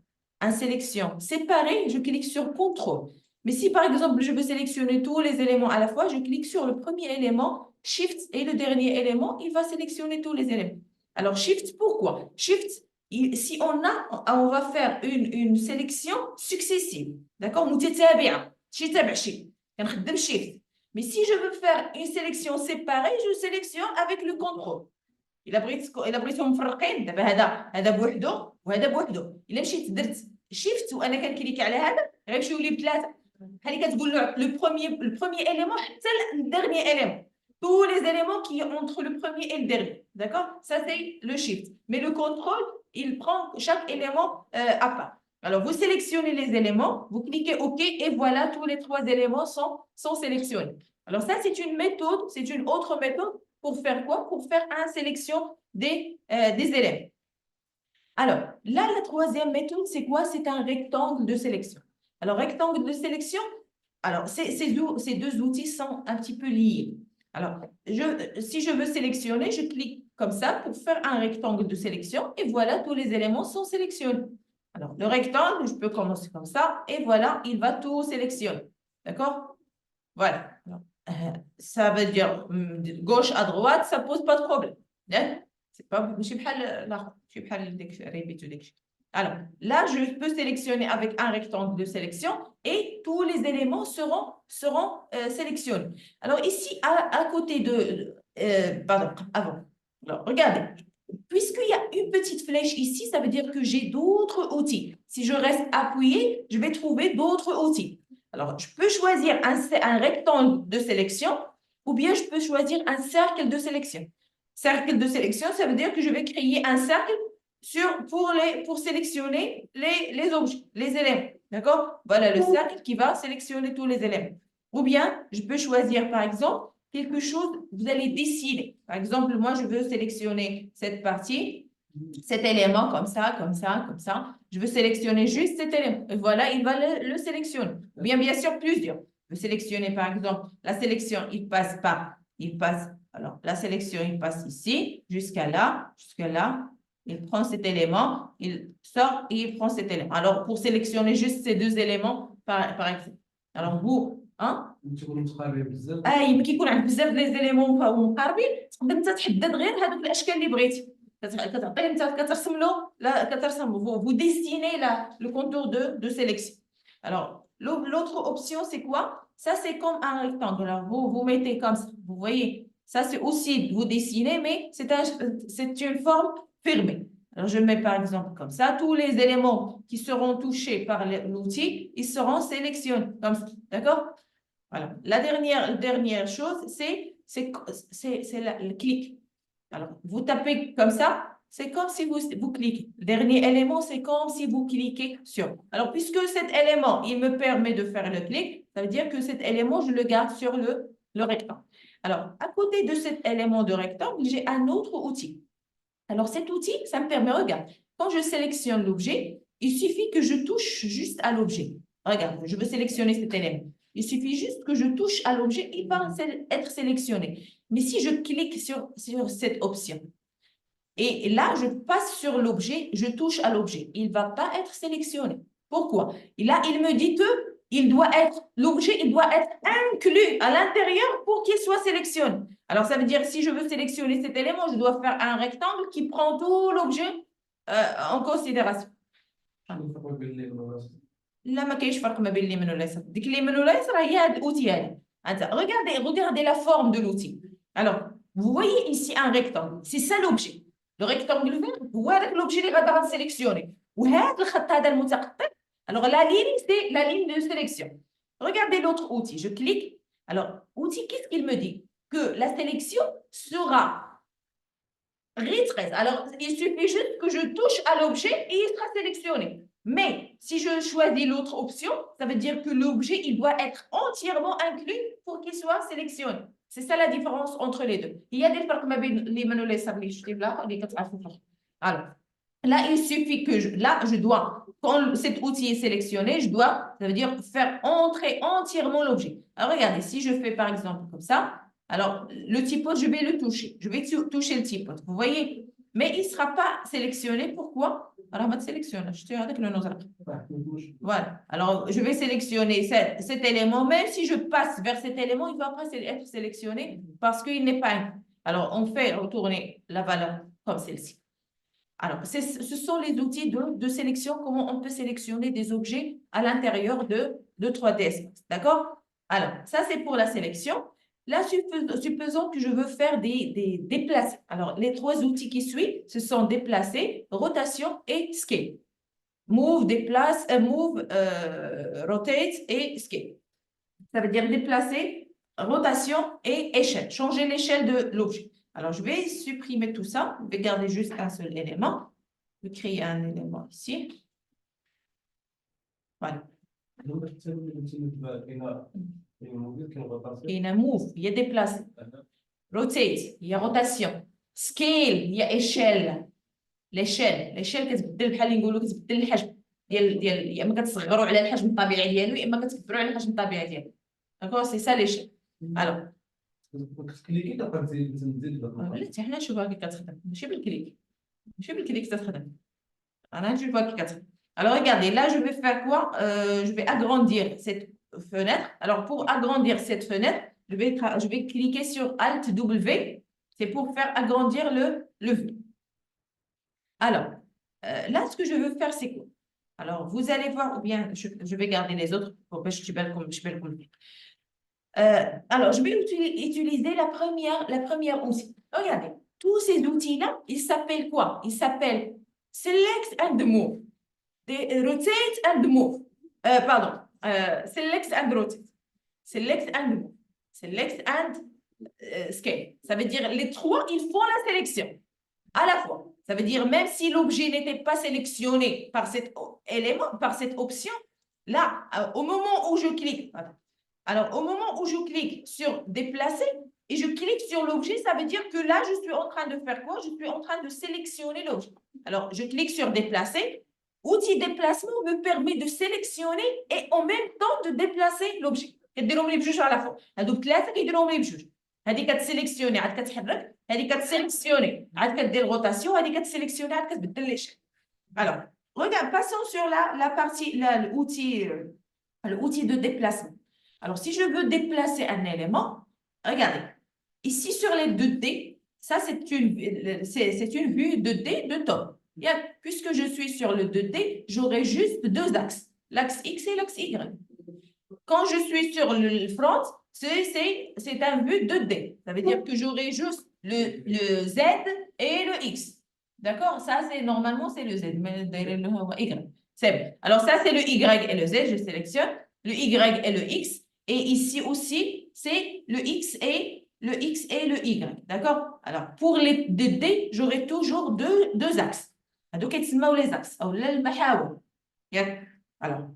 séparée, je clique sur CTRL. Mais si, par exemple, je veux sélectionner tous les éléments à la fois, je clique sur le premier élément, Shift, et le dernier élément, il va sélectionner tous les éléments. Alors, Shift, pourquoi? Shift, si on va faire une sélection successive. D'accord? Shift. Mais si je veux faire une sélection séparée, je sélectionne avec le contrôle. الا بغيتهم مفرقين دابا هذا بوحدو وهذا بوحدو الا مشيت درت شيفت وانا كنكليك على هذا غيمشيو لي بثلاثه بحال اللي كتقول له le premier élément حتى le dernier élément tous les éléments qui sont entre le premier et le dernier d'accord ça c'est le shift mais le contrôle il prend chaque élément à part alors vous sélectionnez les éléments vous cliquez OK et voilà tous les trois éléments sont sélectionnés alors ça c'est une méthode c'est une autre méthode pour faire quoi? Pour faire une sélection des éléments. Alors, là, la troisième méthode, c'est quoi? C'est un rectangle de sélection. Alors, rectangle de sélection, alors, ces deux outils sont un petit peu liés. Alors, si je veux sélectionner, je clique comme ça pour faire un rectangle de sélection et voilà, tous les éléments sont sélectionnés. Alors, le rectangle, je peux commencer comme ça et voilà, il va tout sélectionner. D'accord? Voilà. Alors, ça veut dire gauche à droite, ça ne pose pas de problème. C'est pas alors, là, je peux sélectionner avec un rectangle de sélection et tous les éléments seront sélectionnés. Alors, ici, à côté pardon, avant. Alors, regardez. Puisqu'il y a une petite flèche ici, ça veut dire que j'ai d'autres outils. Si je reste appuyé, je vais trouver d'autres outils. Alors, je peux choisir un rectangle de sélection ou bien je peux choisir un cercle de sélection. Cercle de sélection, ça veut dire que je vais créer un cercle pour sélectionner les objets, les éléments. D'accord? Voilà le cercle qui va sélectionner tous les éléments. Ou bien, je peux choisir, par exemple, quelque chose, vous allez dessiner. Par exemple, moi, je veux sélectionner cette partie, cet élément comme ça, comme ça, comme ça. Je veux sélectionner juste cet élément. Et voilà, il va le sélectionner. Ou bien sûr, plusieurs. Je veux sélectionner, par exemple, la sélection, alors, la sélection, il passe ici, jusqu'à là. Il prend cet élément, il sort et il prend cet élément. Alors, pour sélectionner juste ces deux éléments, par exemple. Alors, vous, hein? يمكن يكون عندك بزاف ديال ليزيليمون مقاربين تقدر انت تحدد غير هذوك الاشكال اللي بغيتي كتعطيه انت كترسم له vous dessinez le contour de sélection. Alors l'autre option c'est quoi? Ça c'est comme un rectangle. Alors vous mettez comme ça, vous voyez, ça c'est aussi vous dessinez mais c'est une forme fermée. Alors je mets par exemple comme ça, tous les éléments qui seront touchés par l'outil, ils seront sélectionnés comme ça, d'accord? Voilà. La dernière chose, c'est le clic. Alors, vous tapez comme ça c'est comme si vous cliquez. Le dernier élément, c'est comme si vous cliquez sur. Alors, puisque cet élément, il me permet de faire le clic, ça veut dire que cet élément, je le garde sur le rectangle. Alors, à côté de cet élément de rectangle, j'ai un autre outil. Alors, cet outil, ça me permet, regarde, quand je sélectionne l'objet, il suffit que je touche juste à l'objet. Regarde, je veux sélectionner cet élément. Il suffit juste que je touche à l'objet, il va être sélectionné. Mais si je clique sur cette option, et là, je passe sur l'objet, je touche à l'objet, il ne va pas être sélectionné. Pourquoi? Et là, il me dit que l'objet, il doit être inclus à l'intérieur pour qu'il soit sélectionné. Alors, ça veut dire, si je veux sélectionner cet élément, je dois faire un rectangle qui prend tout l'objet en considération. لا ما كاينش فرق ما بين اليمين واليسار ديك اليمين واليسار هي هذا الاوتي هذا regardez la forme de l'outil. Alors vous voyez ici un rectangle, c'est ça l'objet. Le rectangle vert هو هذاك l'objet اللي غادي نسيليكسيوني وهذا الخط هذا المتقطع. Alors la ligne c'est la ligne de sélection. Regardez l'autre outil, je clique. Alors outil, qu'est-ce qu'il me dit? Que la sélection sera rétrécie. Alors il suffit juste que je touche à l'objet et il sera sélectionné. Mais si je choisis l'autre option, ça veut dire que l'objet, il doit être entièrement inclus pour qu'il soit sélectionné. C'est ça la différence entre les deux. Il y a des فرق ما بين اليمين واليسار اللي شفتي بلا اللي كتعرفوا الفرق. Alors, là, il suffit que je dois, quand cet outil est sélectionné, je dois, ça veut dire faire entrer entièrement l'objet. Alors, regardez, si je fais par exemple comme ça, alors le typote, je vais le toucher. Je vais toucher le typote. Vous voyez? Mais il ne sera pas sélectionné. Pourquoi? Alors, je sélectionne. Je suis avec le nozak. Voilà. Alors, je vais sélectionner cet élément. Même si je passe vers cet élément, il ne va pas être sélectionné parce qu'il n'est pas inclus. Alors, on fait retourner la valeur comme celle-ci. Alors, ce sont les outils de sélection, comment on peut sélectionner des objets à l'intérieur de 3D Espace. D'accord? Alors, ça, c'est pour la sélection. Là, supposons que je veux faire des déplacés. Alors, les trois outils qui suivent, ce sont déplacer, rotation et scale. Move, déplace, move, rotate et scale. Ça veut dire déplacer, rotation et échelle. Changer l'échelle de l'objet. Alors, je vais supprimer tout ça. Je vais garder juste un seul élément. Je vais créer un élément ici. Voilà. Il y a move, il y a déplacer. Rotate, il y a rotation. Scale, il y a échelle. l'éشيل كتبدل بحال اللي نقولوا كتبدل الحجم ديال يا اما كتصغروا على الحجم الطبيعي ديالو يا اما كتكبروا على الحجم الطبيعي ديالو. داكور سي سا l'échelle. الوغ كتكليكي كتبقى تزيد لا حتى حنا نشوفوها كي كتخدم ماشي بالكليك تتخدم. انا نشوفوها كي كتخدم. Alors regardez, là je vais faire quoi? Je vais agrandir cette fenêtre. Alors pour agrandir cette fenêtre, je vais cliquer sur Alt W. C'est pour faire agrandir le vue. Alors, là, ce que je veux faire, c'est quoi? Alors, vous allez voir, ou bien je vais garder les autres pour que je le alors, je vais utiliser la première outil. Regardez, tous ces outils-là, ils s'appellent quoi? Ils s'appellent Select and Move, Rotate and Move. Pardon, Select and Rotate, Select and Move, Select and Scale. Ça veut dire les trois, ils font la sélection à la fois. Ça veut dire même si l'objet n'était pas sélectionné par cet élément, par cette option, là, au moment où je clique, alors au moment où je clique sur déplacer et je clique sur l'objet, ça veut dire que là, je suis en train de faire quoi? Je suis en train de sélectionner l'objet. Alors, je clique sur déplacer. Outil déplacement me permet de sélectionner et en même temps de déplacer l'objet. كديرهم لي بجوج على فوق. هذوك ثلاثة كيديرهم لي بجوج. هذه كتسيليكسيوني عاد كتحرك. هذه كتسيليكسيوني عاد كدير روتاسيون هذه كتسيليكسيوني عاد كتبدل ليشيل. Alors, regarde, passons sur la partie l'outil de déplacement. Alors, si je veux déplacer un élément, regardez, ici sur les 2D, ça c'est une vue 2D de top. Bien, puisque je suis sur le 2D, j'aurai juste deux axes, l'axe X et l'axe Y. Quand je suis sur le front, c'est un vue 2D. Ça veut dire que j'aurai juste le Z et le X. D'accord? Ça, c'est normalement, c'est le Z. Mais le Y. C'est bon. Alors, ça, c'est le Y et le Z. Je sélectionne le Y et le X. Et ici aussi, c'est le X et le X et le Y. D'accord? Alors, pour les D, j'aurai toujours deux axes. هذوك يتسموا les axes. أو المحاور. Alors,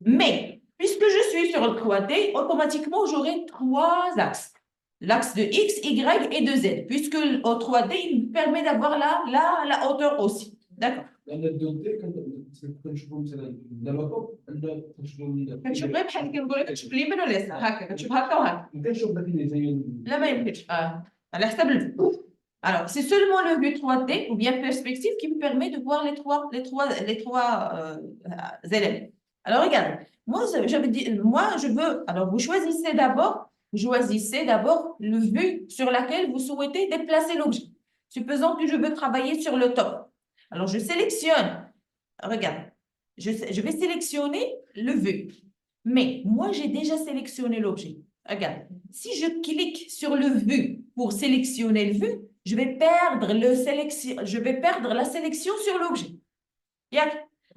mais, puisque je suis sur le 3D, automatiquement, j'aurai trois axes. L'axe de X, Y et de Z, puisque au 3D, il me permet d'avoir la hauteur aussi. D'accord. كتشوف غير بحال كنقول لك كتشوف اليمين ولا اليسار هكا كتشوف هكا وهكا لا ما يمكنش على حسب الفيو. Alors, c'est seulement le vue 3D ou bien perspective qui me permet de voir les trois éléments. Alors, regardez, moi, je veux. Alors, vous choisissez d'abord le vue sur laquelle vous souhaitez déplacer l'objet. Supposons que je veux travailler sur le top. Alors, je sélectionne. Regarde, je vais sélectionner le vue. Mais moi, j'ai déjà sélectionné l'objet. Regarde, si je clique sur le vue pour sélectionner le vue, je vais perdre la sélection sur l'objet.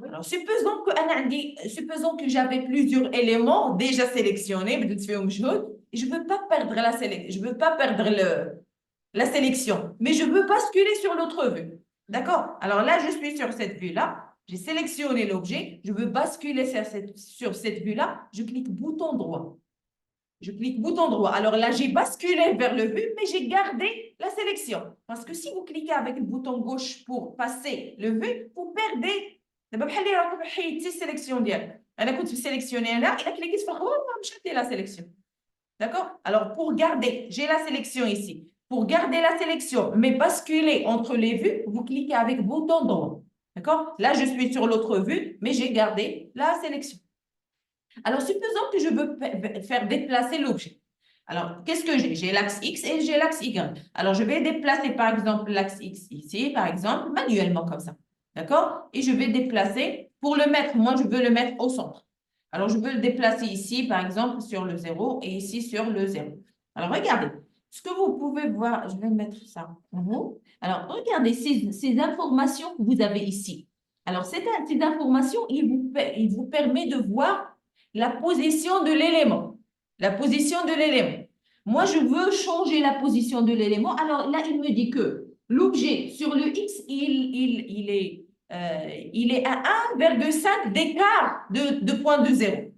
Alors, supposons que j'avais plusieurs éléments déjà sélectionnés, je ne veux pas perdre la sélection, mais je veux basculer sur l'autre vue. D'accord? Alors là, je suis sur cette vue-là, j'ai sélectionné l'objet, je veux basculer sur cette vue-là, je clique bouton droit. Je clique bouton droit. Alors là, j'ai basculé vers le vue, mais j'ai gardé la sélection. Parce que si vous cliquez avec le bouton gauche pour passer le vue, vous perdez. دابا بحال اللي راكم حيدتي السيليكسيون ديالك. انا كنت مسيليكسيوني هنا الا كليكيت في الخضر مشات la sélection. D'accord? Alors pour garder, j'ai la sélection ici. Pour garder la sélection, mais basculer entre les vues, vous cliquez avec bouton droit. D'accord? Là, je suis sur l'autre vue, mais j'ai gardé la sélection. Alors, supposons que je veux faire déplacer l'objet. Alors, qu'est-ce que j'ai? J'ai l'axe X et j'ai l'axe Y. Alors, je vais déplacer, par exemple, l'axe X ici, par exemple, manuellement comme ça. D'accord? Et je vais déplacer, pour le mettre, moi, je veux le mettre au centre. Alors, je veux le déplacer ici, par exemple, sur le 0 et ici sur le 0. Alors, regardez. Ce que vous pouvez voir, je vais mettre ça en haut. Alors, regardez ces informations que vous avez ici. Alors, ces informations, il vous permet de voir la position de l'élément. La position de l'élément. Moi, je veux changer la position de l'élément. Alors là, il me dit que l'objet sur le X, il est à 1,5 d'écart de point de 0.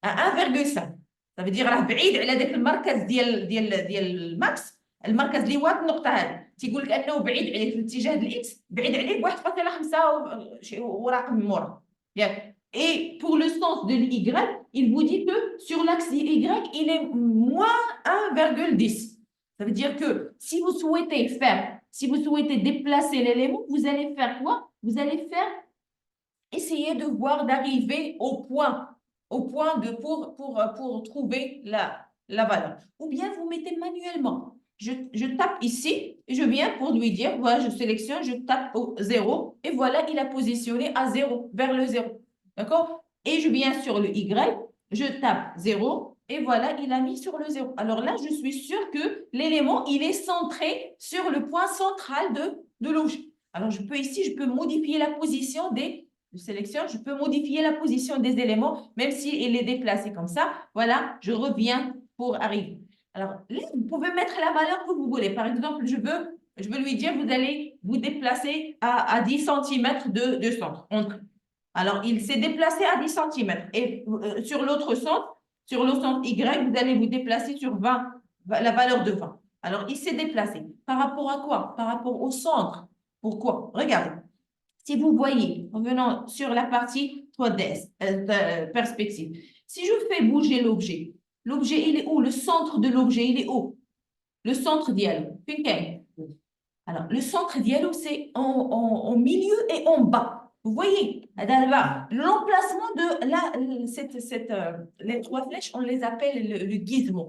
À 1,5. Ça veut dire راه بعيد على ذاك المركز ديال الماكس المركز اللي واقف النقطه هذه تيقول لك انه بعيد عليه في الاتجاه الاكس بعيد عليه ب 1.5 ورقم مورا ياك. Et pour le sens de l'Y, il vous dit que sur l'axe Y, il est moins 1,10. Ça veut dire que si vous souhaitez déplacer l'élément, vous allez faire quoi? Vous allez essayer de voir d'arriver au point pour trouver la valeur. Ou bien vous mettez manuellement. Je tape ici et je viens pour lui dire, voilà, je sélectionne, je tape au 0 et voilà, il a positionné à 0, vers le 0. D'accord? Et je viens sur le Y, je tape 0 et voilà, il a mis sur le 0. Alors là, je suis sûre que l'élément, il est centré sur le point central de l'objet. Alors je peux modifier la position je sélectionne, je peux modifier la position des éléments, même s'il est déplacé comme ça. Voilà, je reviens pour arriver. Alors là, vous pouvez mettre la valeur que vous voulez. Par exemple, je veux lui dire, vous allez vous déplacer à 10 cm de centre. Alors, il s'est déplacé à 10 cm. Et sur l'autre centre, sur le centre Y, vous allez vous déplacer sur 20, la valeur de 20. Alors, il s'est déplacé. Par rapport à quoi? Par rapport au centre. Pourquoi? Regardez. Si vous voyez, en venant sur la partie 3D, perspective, si je fais bouger l'objet, il est où? Le centre de l'objet, il est où? Le centre dialogue. Alors, le centre dialogue, c'est en milieu et en bas. Vous voyez, l'emplacement de les trois flèches, on les appelle le gizmo.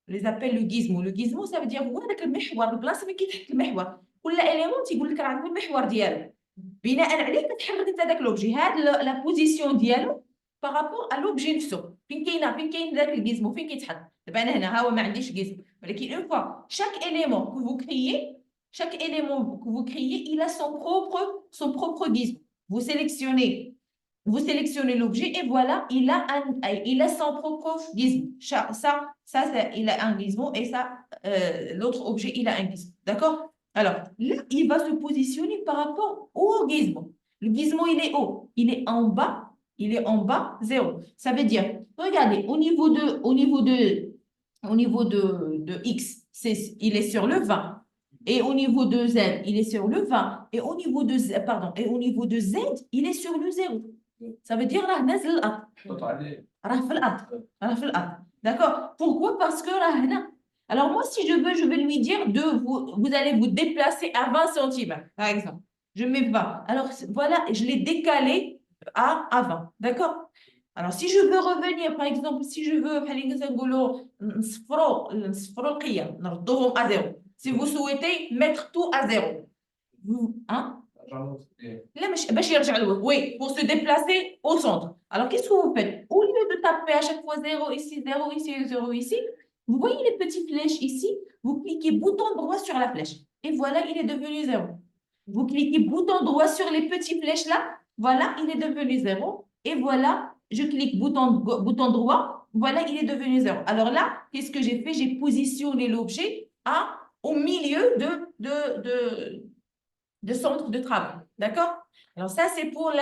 On les appelle le gizmo. Le gizmo, ça veut dire هو هذاك المحور البلاصه اللي كيتحط المحور. كل اليمون تيقول لك راه عنده المحور ديالو. بناء عليه كتحرك انت داك لوبجي. هاد لا بوزيسيون ديالو بارابور ا لوبجي نفسه. فين كاين داك الغيزمو فين كيتحط؟ دابا انا هنا ها هو ما عنديش غيزمو، ولكن اون فوا chaque élément que vous créez, il a son propre gizmo. Vous sélectionnez Vous sélectionnez l'objet et voilà, il a son propre gizmo. Il a un gizmo et ça, l'autre objet, il a un gizmo. D'accord? Alors, là, il va se positionner par rapport au gizmo. Le gizmo, il est haut. Il est en bas, 0. Ça veut dire, regardez, au niveau de X, il est sur le 20. Et au niveau de Z, il est sur le 20. Et au niveau de Z, pardon, et au niveau de Z, il est sur le 0. Ça veut dire راه نازل الارض راه في الارض راه في الارض. D'accord? Pourquoi? Parce que راه هنا. Alors moi si je vais lui dire vous allez vous déplacer à 20 cm par exemple. Je mets 20. Alors voilà, je l'ai décalé à 20. D'accord? Alors si je veux revenir par exemple si je veux نصفروا القيم نردوهم à 0. Si vous souhaitez mettre tout à 0. Hein? Là, oui, pour se déplacer au centre. Alors, qu'est-ce que vous faites? Au lieu de taper à chaque fois 0 ici, 0 ici, 0 ici, vous voyez les petites flèches ici, vous cliquez bouton droit sur la flèche. Et voilà, il est devenu 0. Vous cliquez bouton droit sur les petites flèches là, voilà, il est devenu 0. Et voilà, je clique bouton droit, voilà, il est devenu 0. Alors là, qu'est-ce que j'ai fait? J'ai positionné l'objet au milieu de centre de travail. D'accord? Alors, ça, c'est pour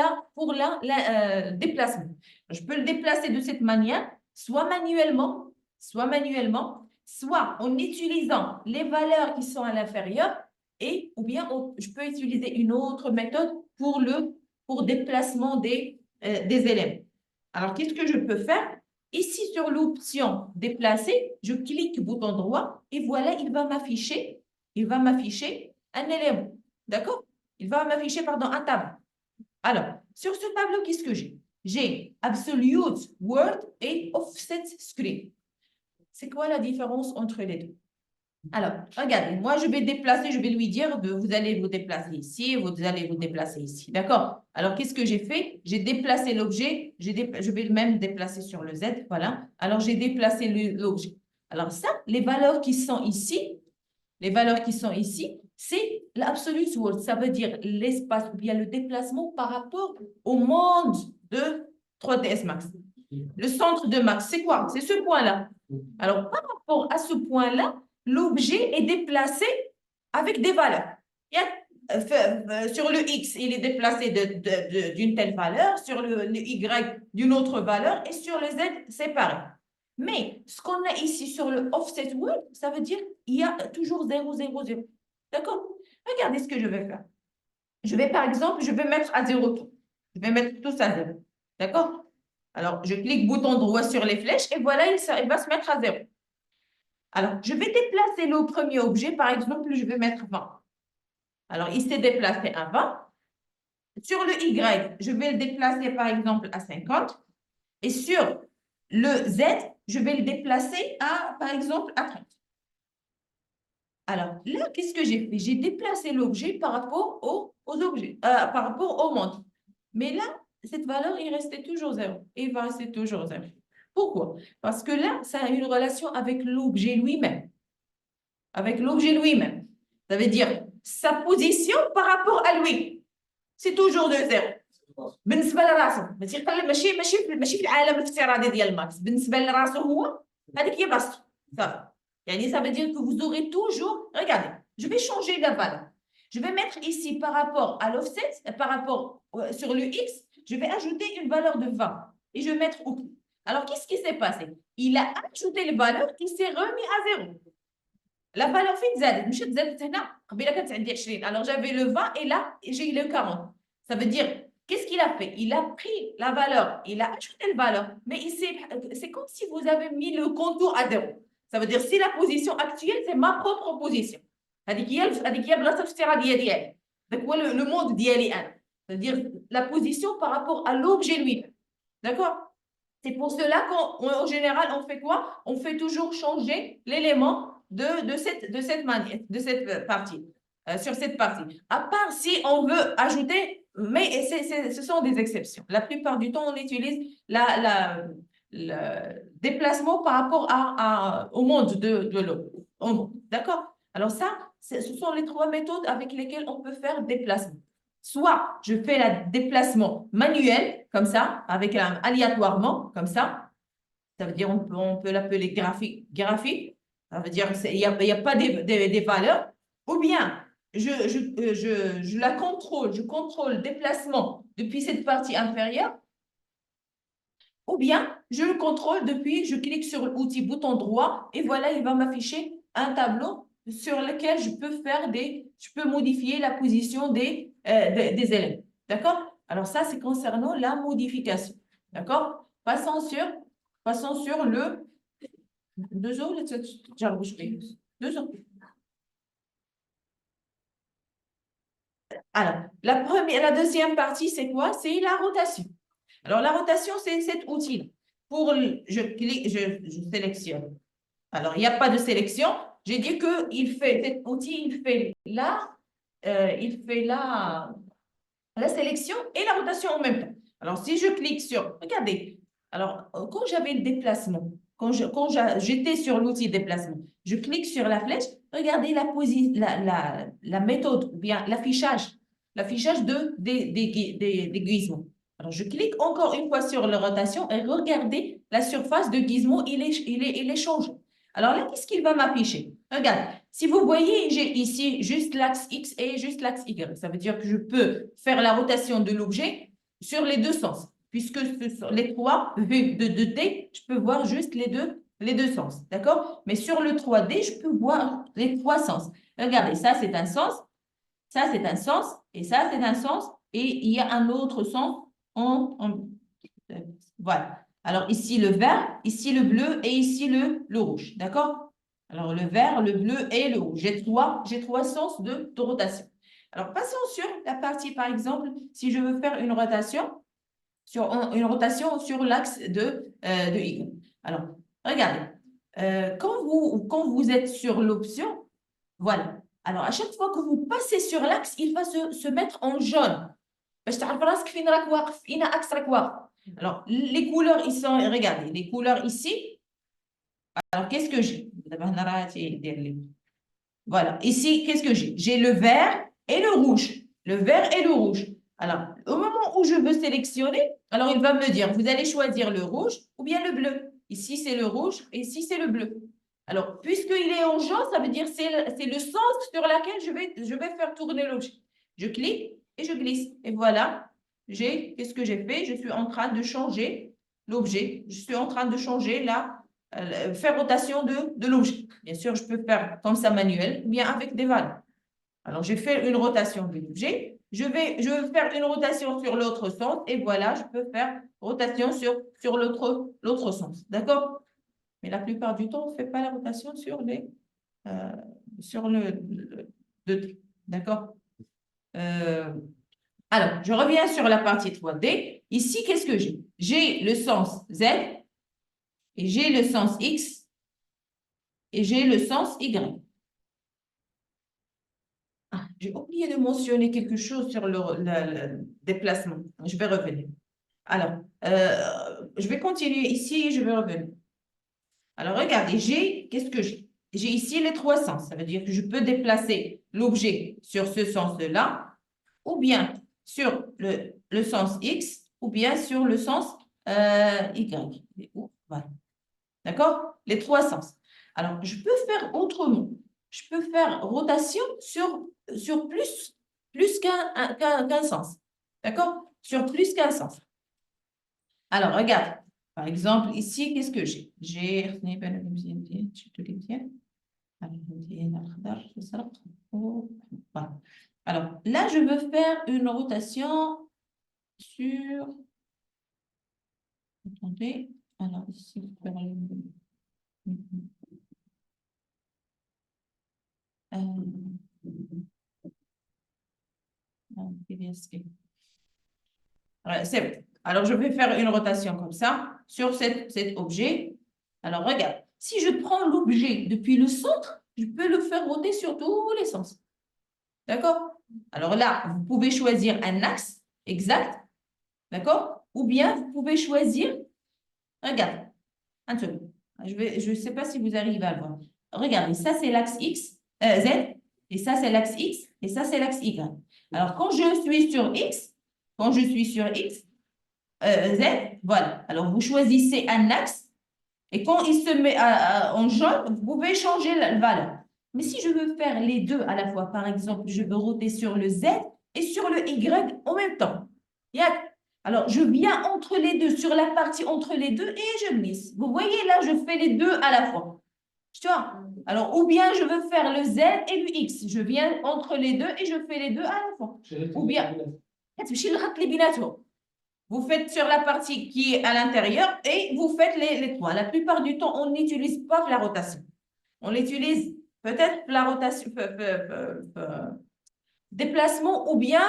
déplacement. Je peux le déplacer de cette manière, soit manuellement, soit en utilisant les valeurs qui sont à l'intérieur, ou bien je peux utiliser une autre méthode pour déplacement des éléments. Alors, qu'est-ce que je peux faire? Ici, sur l'option déplacer, je clique bouton droit et voilà, il va m'afficher un élément. D'accord? Il va m'afficher, pardon, un tableau. Alors, sur ce tableau, qu'est-ce que j'ai? J'ai Absolute Word et Offset Screen. C'est quoi la différence entre les deux? Alors, regardez, moi, je vais déplacer, je vais lui dire, vous allez vous déplacer ici, vous allez vous déplacer ici. D'accord? Alors, qu'est-ce que j'ai fait? J'ai déplacé l'objet, je vais même déplacer sur le Z, voilà. Alors, j'ai déplacé l'objet. Alors, ça, les valeurs qui sont ici, c'est l'absolute word. Ça veut dire l'espace ou bien le déplacement par rapport au monde de 3ds Max. Le centre de Max, c'est quoi? C'est ce point-là. Alors, par rapport à ce point-là, l'objet est déplacé avec des valeurs. Sur le X, il est déplacé d'une telle valeur, sur le Y d'une autre valeur, et sur le Z, c'est pareil. Mais ce qu'on a ici sur le offset word, ça veut dire qu'il y a toujours 0, 0, 0. D'accord? Regardez ce que je vais faire. Par exemple, je vais mettre à 0 tout. Je vais mettre tout à 0. D'accord? Alors, je clique bouton droit sur les flèches et voilà, il va se mettre à 0. Alors, je vais déplacer le premier objet. Par exemple, je vais mettre 20. Alors, il s'est déplacé à 20. Sur le Y, je vais le déplacer, par exemple, à 50. Et sur le Z, je vais le déplacer par exemple, à 30. Alors, là, qu'est-ce que j'ai fait? J'ai déplacé l'objet par rapport aux objets, par rapport au monde. Mais là, cette valeur, il restait toujours 0. Et il va rester toujours 0. Pourquoi? Parce que là, ça a une relation avec l'objet lui-même. Avec l'objet lui-même. Ça veut dire sa position par rapport à lui. C'est toujours de 0. بالنسبه لراسه ماشي في العالم الافتراضي ديال ماكس بالنسبه لراسه هو هذيك هي بلاصتو صافي يعني ça veut dire que vous aurez toujours regardez je vais changer la valeur je vais mettre ici par rapport à l'offset par rapport sur le X je vais ajouter une valeur de 20 et je vais mettre OK alors qu'est-ce qui s'est passé il a ajouté les valeurs il s'est remis à 0 la valeur فين زادت مشات زادت هنا قبيله كانت عندي 20 alors j'avais le 20 et là j'ai le 40 ça veut dire qu'est-ce qu'il a fait? Il a pris la valeur, il a ajouté la valeur, mais c'est comme si vous avez mis le contour à 0. Ça veut dire si la position actuelle, c'est ma propre position. هذيك هي بلاصه الافتراضيه ديالي. le monde ديالي انا. C'est-à-dire la position par rapport à l'objet lui-même. D'accord? C'est pour cela qu'en général, on fait quoi? On fait toujours changer l'élément de cette manière, de cette partie, sur cette partie. À part si on veut ajouter mais ce sont des exceptions. La plupart du temps, on utilise le déplacement par rapport au monde de l'eau. D'accord? Alors ça, ce sont les 3 méthodes avec lesquelles on peut faire déplacement. soit je fais le déplacement manuel, comme ça, avec aléatoirement, comme ça. Ça veut dire on peut l'appeler graphique. Ça veut dire qu'il n'y a pas des valeurs. Ou bien, je la contrôle, je contrôle le déplacement depuis cette partie inférieure. Ou bien, je le contrôle depuis, je clique sur l'outil bouton droit et voilà, il va m'afficher un tableau sur lequel je peux modifier la position des éléments. D'accord? Alors ça, c'est concernant la modification. D'accord? Passons sur le... Deux autres, deux autres. Alors, la deuxième partie, c'est quoi? C'est la rotation. Alors, la rotation, c'est cet outil. Je clique, je sélectionne. Alors, il n'y a pas de sélection. J'ai dit que cet outil, il fait la sélection et la rotation en même temps. Alors, si je clique sur, regardez, alors, quand j'avais le déplacement, quand j'étais sur l'outil déplacement, je clique sur la flèche, regardez la méthode, ou bien l'affichage des gizmos. Alors, je clique encore une fois sur la rotation et regardez la surface de gizmo, il est changé. Alors là, qu'est-ce qu'il va m'afficher? Regarde, si vous voyez, j'ai ici juste l'axe X et juste l'axe Y. Ça veut dire que je peux faire la rotation de l'objet sur les deux sens. Puisque les trois vues de 2D, je peux voir juste les deux sens. D'accord? Mais sur le 3D, je peux voir les trois sens. Regardez, ça, c'est un sens. Ça, c'est un sens. Et ça, c'est un sens. Et il y a un autre sens. Voilà. Alors, ici, le vert, ici, le bleu et ici, le rouge. D'accord? Alors, le vert, le bleu et le rouge. J'ai trois sens de rotation. Alors, passons sur la partie, par exemple, si je veux faire une rotation sur l'axe de Y. Alors, regardez. Quand vous êtes sur l'option, voilà. Alors, à chaque fois que vous passez sur l'axe, il va se mettre en jaune. Alors, les couleurs, ils sont, regardez, les couleurs ici. Alors, qu'est-ce que j'ai? Voilà, ici, qu'est-ce que j'ai? J'ai le vert et le rouge. Le vert et le rouge. Alors, au moment où je veux sélectionner, alors il va me dire, vous allez choisir le rouge ou bien le bleu. Ici, c'est le rouge et ici, c'est le bleu. Alors, puisqu'il est en jaune, ça veut dire que c'est le sens sur lequel je vais faire tourner l'objet. Je clique et je glisse. Et voilà, qu'est-ce que j'ai fait? Je suis en train de changer l'objet. Je suis en train de changer faire rotation de l'objet. Bien sûr, je peux faire comme ça manuel ou bien avec des valeurs. Alors, j'ai fait une rotation de l'objet. Je vais faire une rotation sur l'autre sens et voilà, je peux faire rotation sur l'autre sens. D'accord? Mais la plupart du temps, on ne fait pas la rotation sur le 2D. D'accord? Alors, je reviens sur la partie 3D. Ici, qu'est-ce que j'ai? J'ai le sens Z et j'ai le sens X et j'ai le sens Y. Ah, j'ai oublié de mentionner quelque chose sur le déplacement. Je vais revenir. Alors, je vais continuer ici et je vais revenir. Alors, regardez, qu'est-ce que j'ai? J'ai ici les trois sens. Ça veut dire que je peux déplacer l'objet sur ce sens-là, ou bien sur le sens X, ou bien sur le sens Y. Voilà. D'accord? Les trois sens. Alors, je peux faire autrement. Je peux faire rotation sur plus qu'un sens. D'accord? Sur plus qu'un sens. Alors, regarde. Par exemple, ici, qu'est-ce que j'ai? Voilà. Alors, là, je veux faire une rotation sur... Attendez. Alors, ici, c'est bon. Alors, je vais faire une rotation comme ça sur cet objet. Alors, regarde. Si je prends l'objet depuis le centre, je peux le faire roter sur tous les sens. D'accord? Alors là, vous pouvez choisir un axe exact. D'accord? Ou bien, vous pouvez choisir... Regarde. Un seul. Je ne sais pas si vous arrivez à le voir. Regardez, ça, c'est l'axe Z. Et ça, c'est l'axe X. Et ça, c'est l'axe Y. Alors, quand je suis sur X, Z, voilà. Alors, vous choisissez un axe et quand il se met en jaune, vous pouvez changer la valeur. Mais si je veux faire les deux à la fois, par exemple, je veux roter sur le Z et sur le Y en même temps. Alors, je viens entre les deux, sur la partie entre les deux et je glisse. Vous voyez, là, je fais les deux à la fois. Tu vois? Alors, ou bien je veux faire le Z et le X. Je viens entre les deux et je fais les deux à la fois. Ou bien, vous faites sur la partie qui est à l'intérieur et vous faites les trois. La plupart du temps, on n'utilise pas la rotation. On l'utilise peut-être la rotation, déplacement ou bien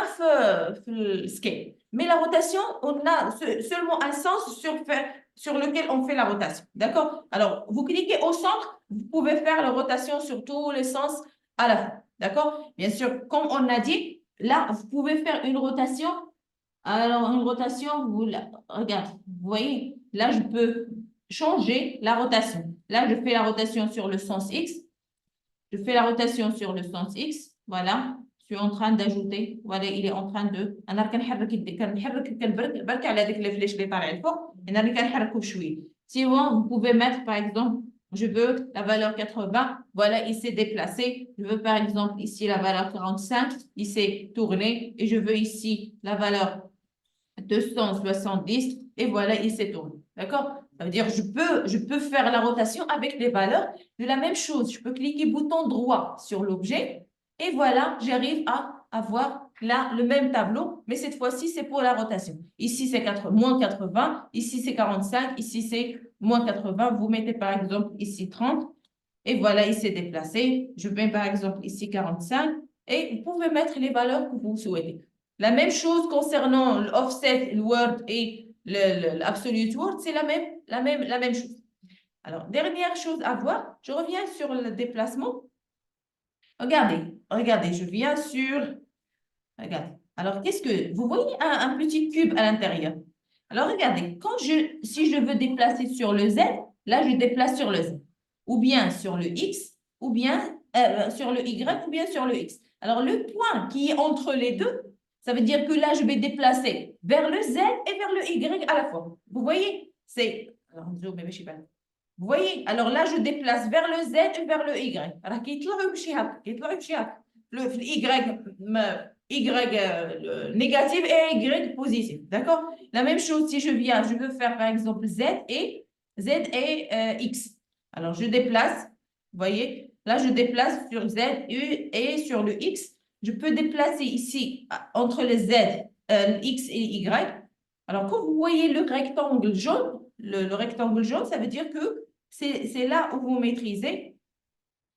scale. Mais la rotation, on a seulement un sens sur lequel on fait la rotation. D'accord? Alors, vous cliquez au centre, vous pouvez faire la rotation sur tous les sens à la fois. D'accord? Bien sûr, comme on a dit, là, vous pouvez faire une rotation. Alors, une rotation, regarde, vous voyez, là, je peux changer la rotation. Là, je fais la rotation sur le sens X. Je fais la rotation sur le sens X. Voilà. Je suis en train d'ajouter. Voilà, il est en train de. Si vous pouvez mettre, par exemple, je veux la valeur 80. Voilà, il s'est déplacé. Je veux, par exemple, ici la valeur 45. Il s'est tourné. Et je veux ici la valeur 270 et voilà, il s'est tourné. D'accord? Ça veut dire je peux faire la rotation avec les valeurs de la même chose. Je peux cliquer bouton droit sur l'objet et voilà, j'arrive à avoir là le même tableau, mais cette fois-ci, c'est pour la rotation. Ici, c'est moins 80, ici, c'est 45, ici, c'est moins 80. Vous mettez par exemple ici 30 et voilà, il s'est déplacé. Je mets par exemple ici 45 et vous pouvez mettre les valeurs que vous souhaitez. La même chose concernant l'offset, le word et l'absolute word, c'est la même chose. Alors, dernière chose à voir, je reviens sur le déplacement. Regardez, je viens sur... Regardez. Alors, vous voyez un petit cube à l'intérieur. Alors, regardez, si je veux déplacer sur le Z, là, je déplace sur le Z. Ou bien sur le X, ou bien sur le Y, ou bien sur le X. Alors, le point qui est entre les deux, ça veut dire que là, je vais déplacer vers le Z et vers le Y à la fois. Vous voyez? Alors, vous voyez? Alors là, je déplace vers le Z et vers le Y. Alors, le Y négatif et Y positif. D'accord? La même chose, si je veux faire par exemple Z et X. Alors, je déplace, vous voyez? Là, je déplace sur Z et sur le X. Je peux déplacer ici entre le Z, X et Y. Alors, quand vous voyez le rectangle jaune, le rectangle jaune, ça veut dire que c'est là où vous maîtrisez.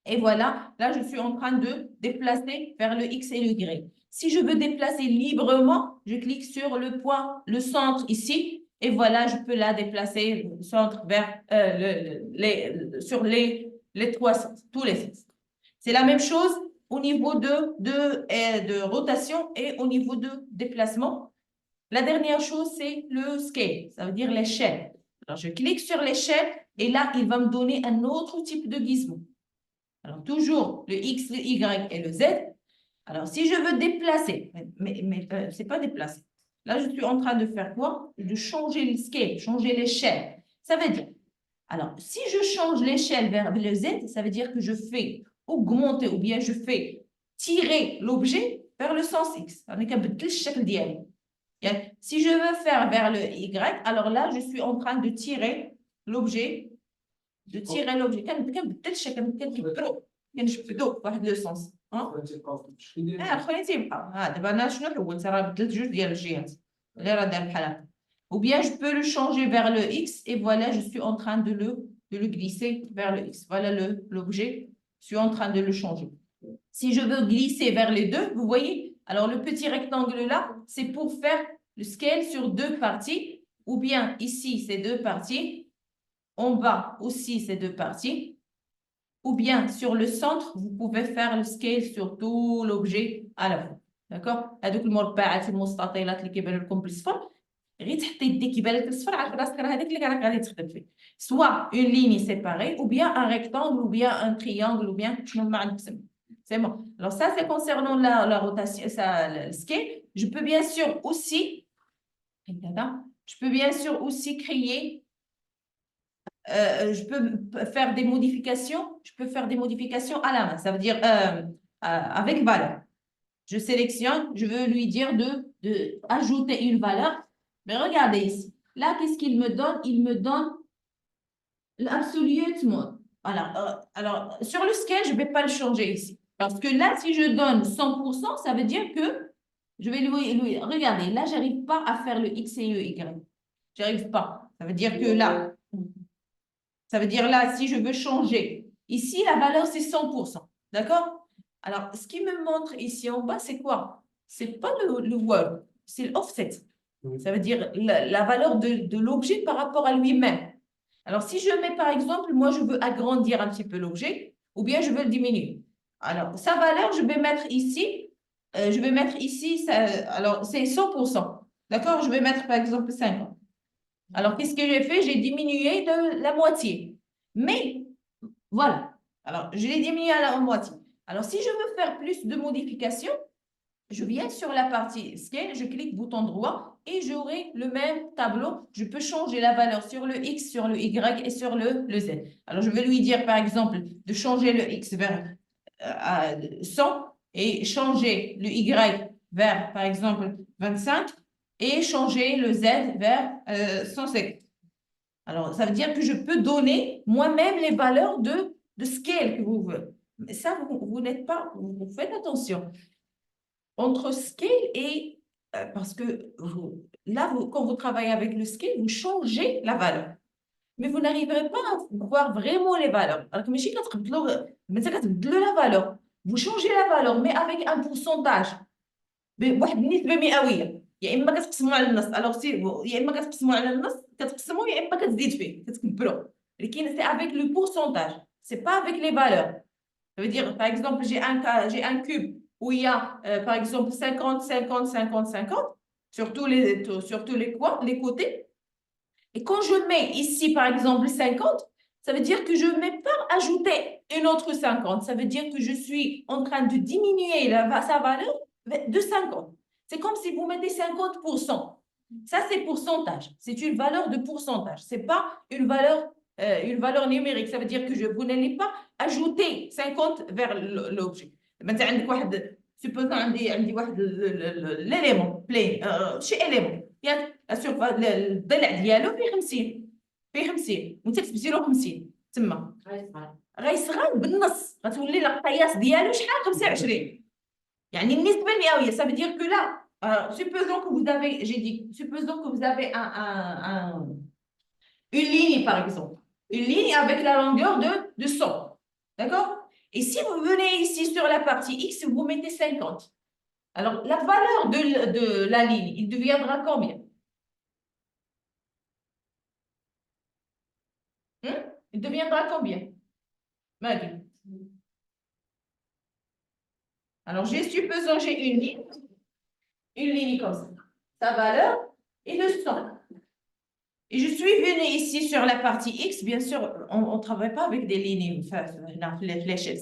Et voilà, là, je suis en train de déplacer vers le X et le Y. Si je veux déplacer librement, je clique sur le point, le centre ici, et voilà, je peux la déplacer le centre vers sur les trois sens, tous les sens. C'est la même chose au niveau de rotation et au niveau de déplacement. La dernière chose, c'est le scale, ça veut dire l'échelle. Alors, je clique sur l'échelle et là, il va me donner un autre type de gizmo. Alors, toujours le X, le Y et le Z. Alors, si je veux déplacer, mais ce n'est pas déplacer. Là, je suis en train de faire quoi? De changer le scale, changer l'échelle. Ça veut dire, alors, si je change l'échelle vers le Z, ça veut dire que je fais augmenter ou bien je fais tirer l'objet vers le sens X. Si je veux faire vers le Y, alors là, je suis en train de tirer l'objet. كنجبدو بواحد لو سونس خليتي يبقى دابا انا شنو حولت راه بدلت جوج ديال الجهات اللي راه داير بحال هكا ou bien je peux le changer vers le X et voilà je suis en train de le glisser vers le X. Voilà l'objet, je suis en train de le changer. Si je veux glisser vers les deux, vous voyez, alors le petit rectangle là, c'est pour faire le scale sur deux parties ou bien ici c'est deux parties, en bas aussi c'est deux parties. Ou bien sur le centre, vous pouvez faire le scale sur tout l'objet à la fois. D'accord? هذوك المربعات المستطيلات اللي كيبانوا لكم بالصفر غير تحطي يديك يبان لك الصفر عارف راسك راه هذاك اللي راك غادي تخدم فيه. Soit une ligne séparée, ou bien un rectangle, ou bien un triangle, ou bien شنو ما عندك تسمى. C'est bon. Alors, ça, c'est concernant la rotation, ça, le scale. Je peux bien sûr aussi créer, je peux faire des modifications, à la main, ça veut dire avec valeur. Je sélectionne, je veux lui dire de ajouter une valeur. Mais regardez ici. Là, qu'est-ce qu'il me donne? Il me donne l'absolute mode. Alors, sur le scale, je ne vais pas le changer ici. Parce que là, si je donne 100%, ça veut dire que je vais lui regardez, là, je n'arrive pas à faire le X et le Y. Je n'arrive pas. Ça veut dire que là, si je veux changer, ici, la valeur, c'est 100%. D'accord? Alors, ce qui me montre ici en bas, c'est quoi? Ce n'est pas le word, c'est l'offset. Ça veut dire la valeur de l'objet par rapport à lui-même. Alors, si je mets, par exemple, moi, je veux agrandir un petit peu l'objet, ou bien je veux le diminuer. Alors, sa valeur, je vais mettre ici, alors, c'est 100%. D'accord? Je vais mettre, par exemple, 50. Alors, qu'est-ce que j'ai fait? J'ai diminué de la moitié. Mais, voilà. Alors, je l'ai diminué à la moitié. Alors, si je veux faire plus de modifications, je viens sur la partie Scale, je clique bouton droit et j'aurai le même tableau. Je peux changer la valeur sur le X, sur le Y et sur le Z. Alors, je vais lui dire, par exemple, de changer le X vers 100 et changer le Y vers, par exemple, 25 et changer le Z vers 150. Alors, ça veut dire que je peux donner moi-même les valeurs de scale que vous voulez. Mais ça, vous n'êtes pas, vous faites attention. Entre scale et, parce que quand vous travaillez avec le scale, vous changez la valeur. Mais vous n'arriverez pas à voir vraiment les valeurs. Alors que la valeur. Vous changez la valeur, mais avec un pourcentage. بواحد النسبه مئويه يا اما كتقسموا على النص الوغ سي يا اما كتقسموا على النص كتقسموا يا اما كتزيد فيه كتكبروا ولكن سي افيك لو pourcentage c'est pas avec les valeurs ça veut dire par exemple j'ai un cube où il y a par exemple 50 50 50 50 sur tous les côtés et quand je mets ici par exemple 50 ça veut dire que je ne mets pas ajouter une autre 50 ça veut dire que je suis en train de diminuer sa valeur de 50. C'est comme si vous mettez 50%. Ça, c'est pourcentage. C'est une valeur de pourcentage. Ce n'est pas une valeur numérique. Ça veut dire que vous n'allez pas ajouter 50 vers l'objet. Supposons عندي واحد l'élément plein شي élément الضلع ديالو فيه 50 وانت كتبتي له 50 تما غيصغر بالنص غتولي القياس ديالو شحال 25 يعني النسبة المئوية ça veut dire que là supposons que vous avez une ligne par exemple une ligne avec la longueur de 100 d'accord et si vous venez ici sur la partie X vous mettez 50 alors la valeur de la ligne il deviendra combien il deviendra combien Maggie. Alors supposons j'ai une ligne comme ça sa valeur est de 100 et je suis venue ici sur la partie X, bien sûr, on ne travaille pas avec des lignes,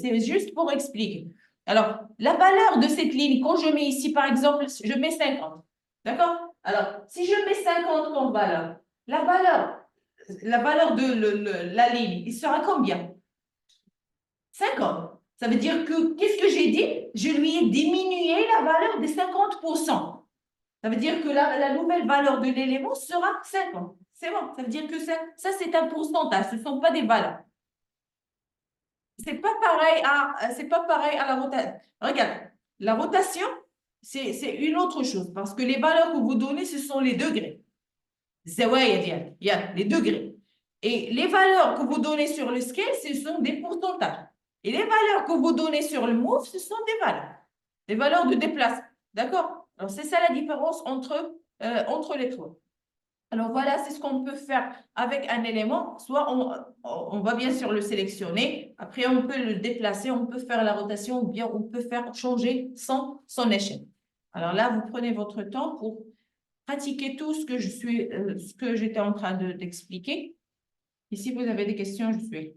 c'est juste pour expliquer. Alors, la valeur de cette ligne, quand je mets ici, par exemple, je mets 50. D'accord? Alors, si je mets 50 comme valeur, la valeur de la ligne, il sera combien? 50. Ça veut dire que, qu'est-ce que j'ai dit? Je lui ai diminué la valeur de 50%. Ça veut dire que la nouvelle valeur de l'élément sera 50. C'est bon, ça veut dire que ça c'est un pourcentage, ce ne sont pas des valeurs. C'est pas pareil à la rotation. Regarde, la rotation, c'est une autre chose, parce que les valeurs que vous donnez, ce sont les degrés. Il y a les degrés. Et les valeurs que vous donnez sur le scale, ce sont des pourcentages. Et les valeurs que vous donnez sur le move, ce sont des valeurs de déplacement. D'accord? Alors, c'est ça la différence entre les trois. Alors, voilà, c'est ce qu'on peut faire avec un élément. Soit on va bien sûr le sélectionner. Après, on peut le déplacer, on peut faire la rotation ou bien on peut faire changer son échelle. Alors là, vous prenez votre temps pour pratiquer tout ce que j'étais en train d'expliquer. Et si vous avez des questions, je suis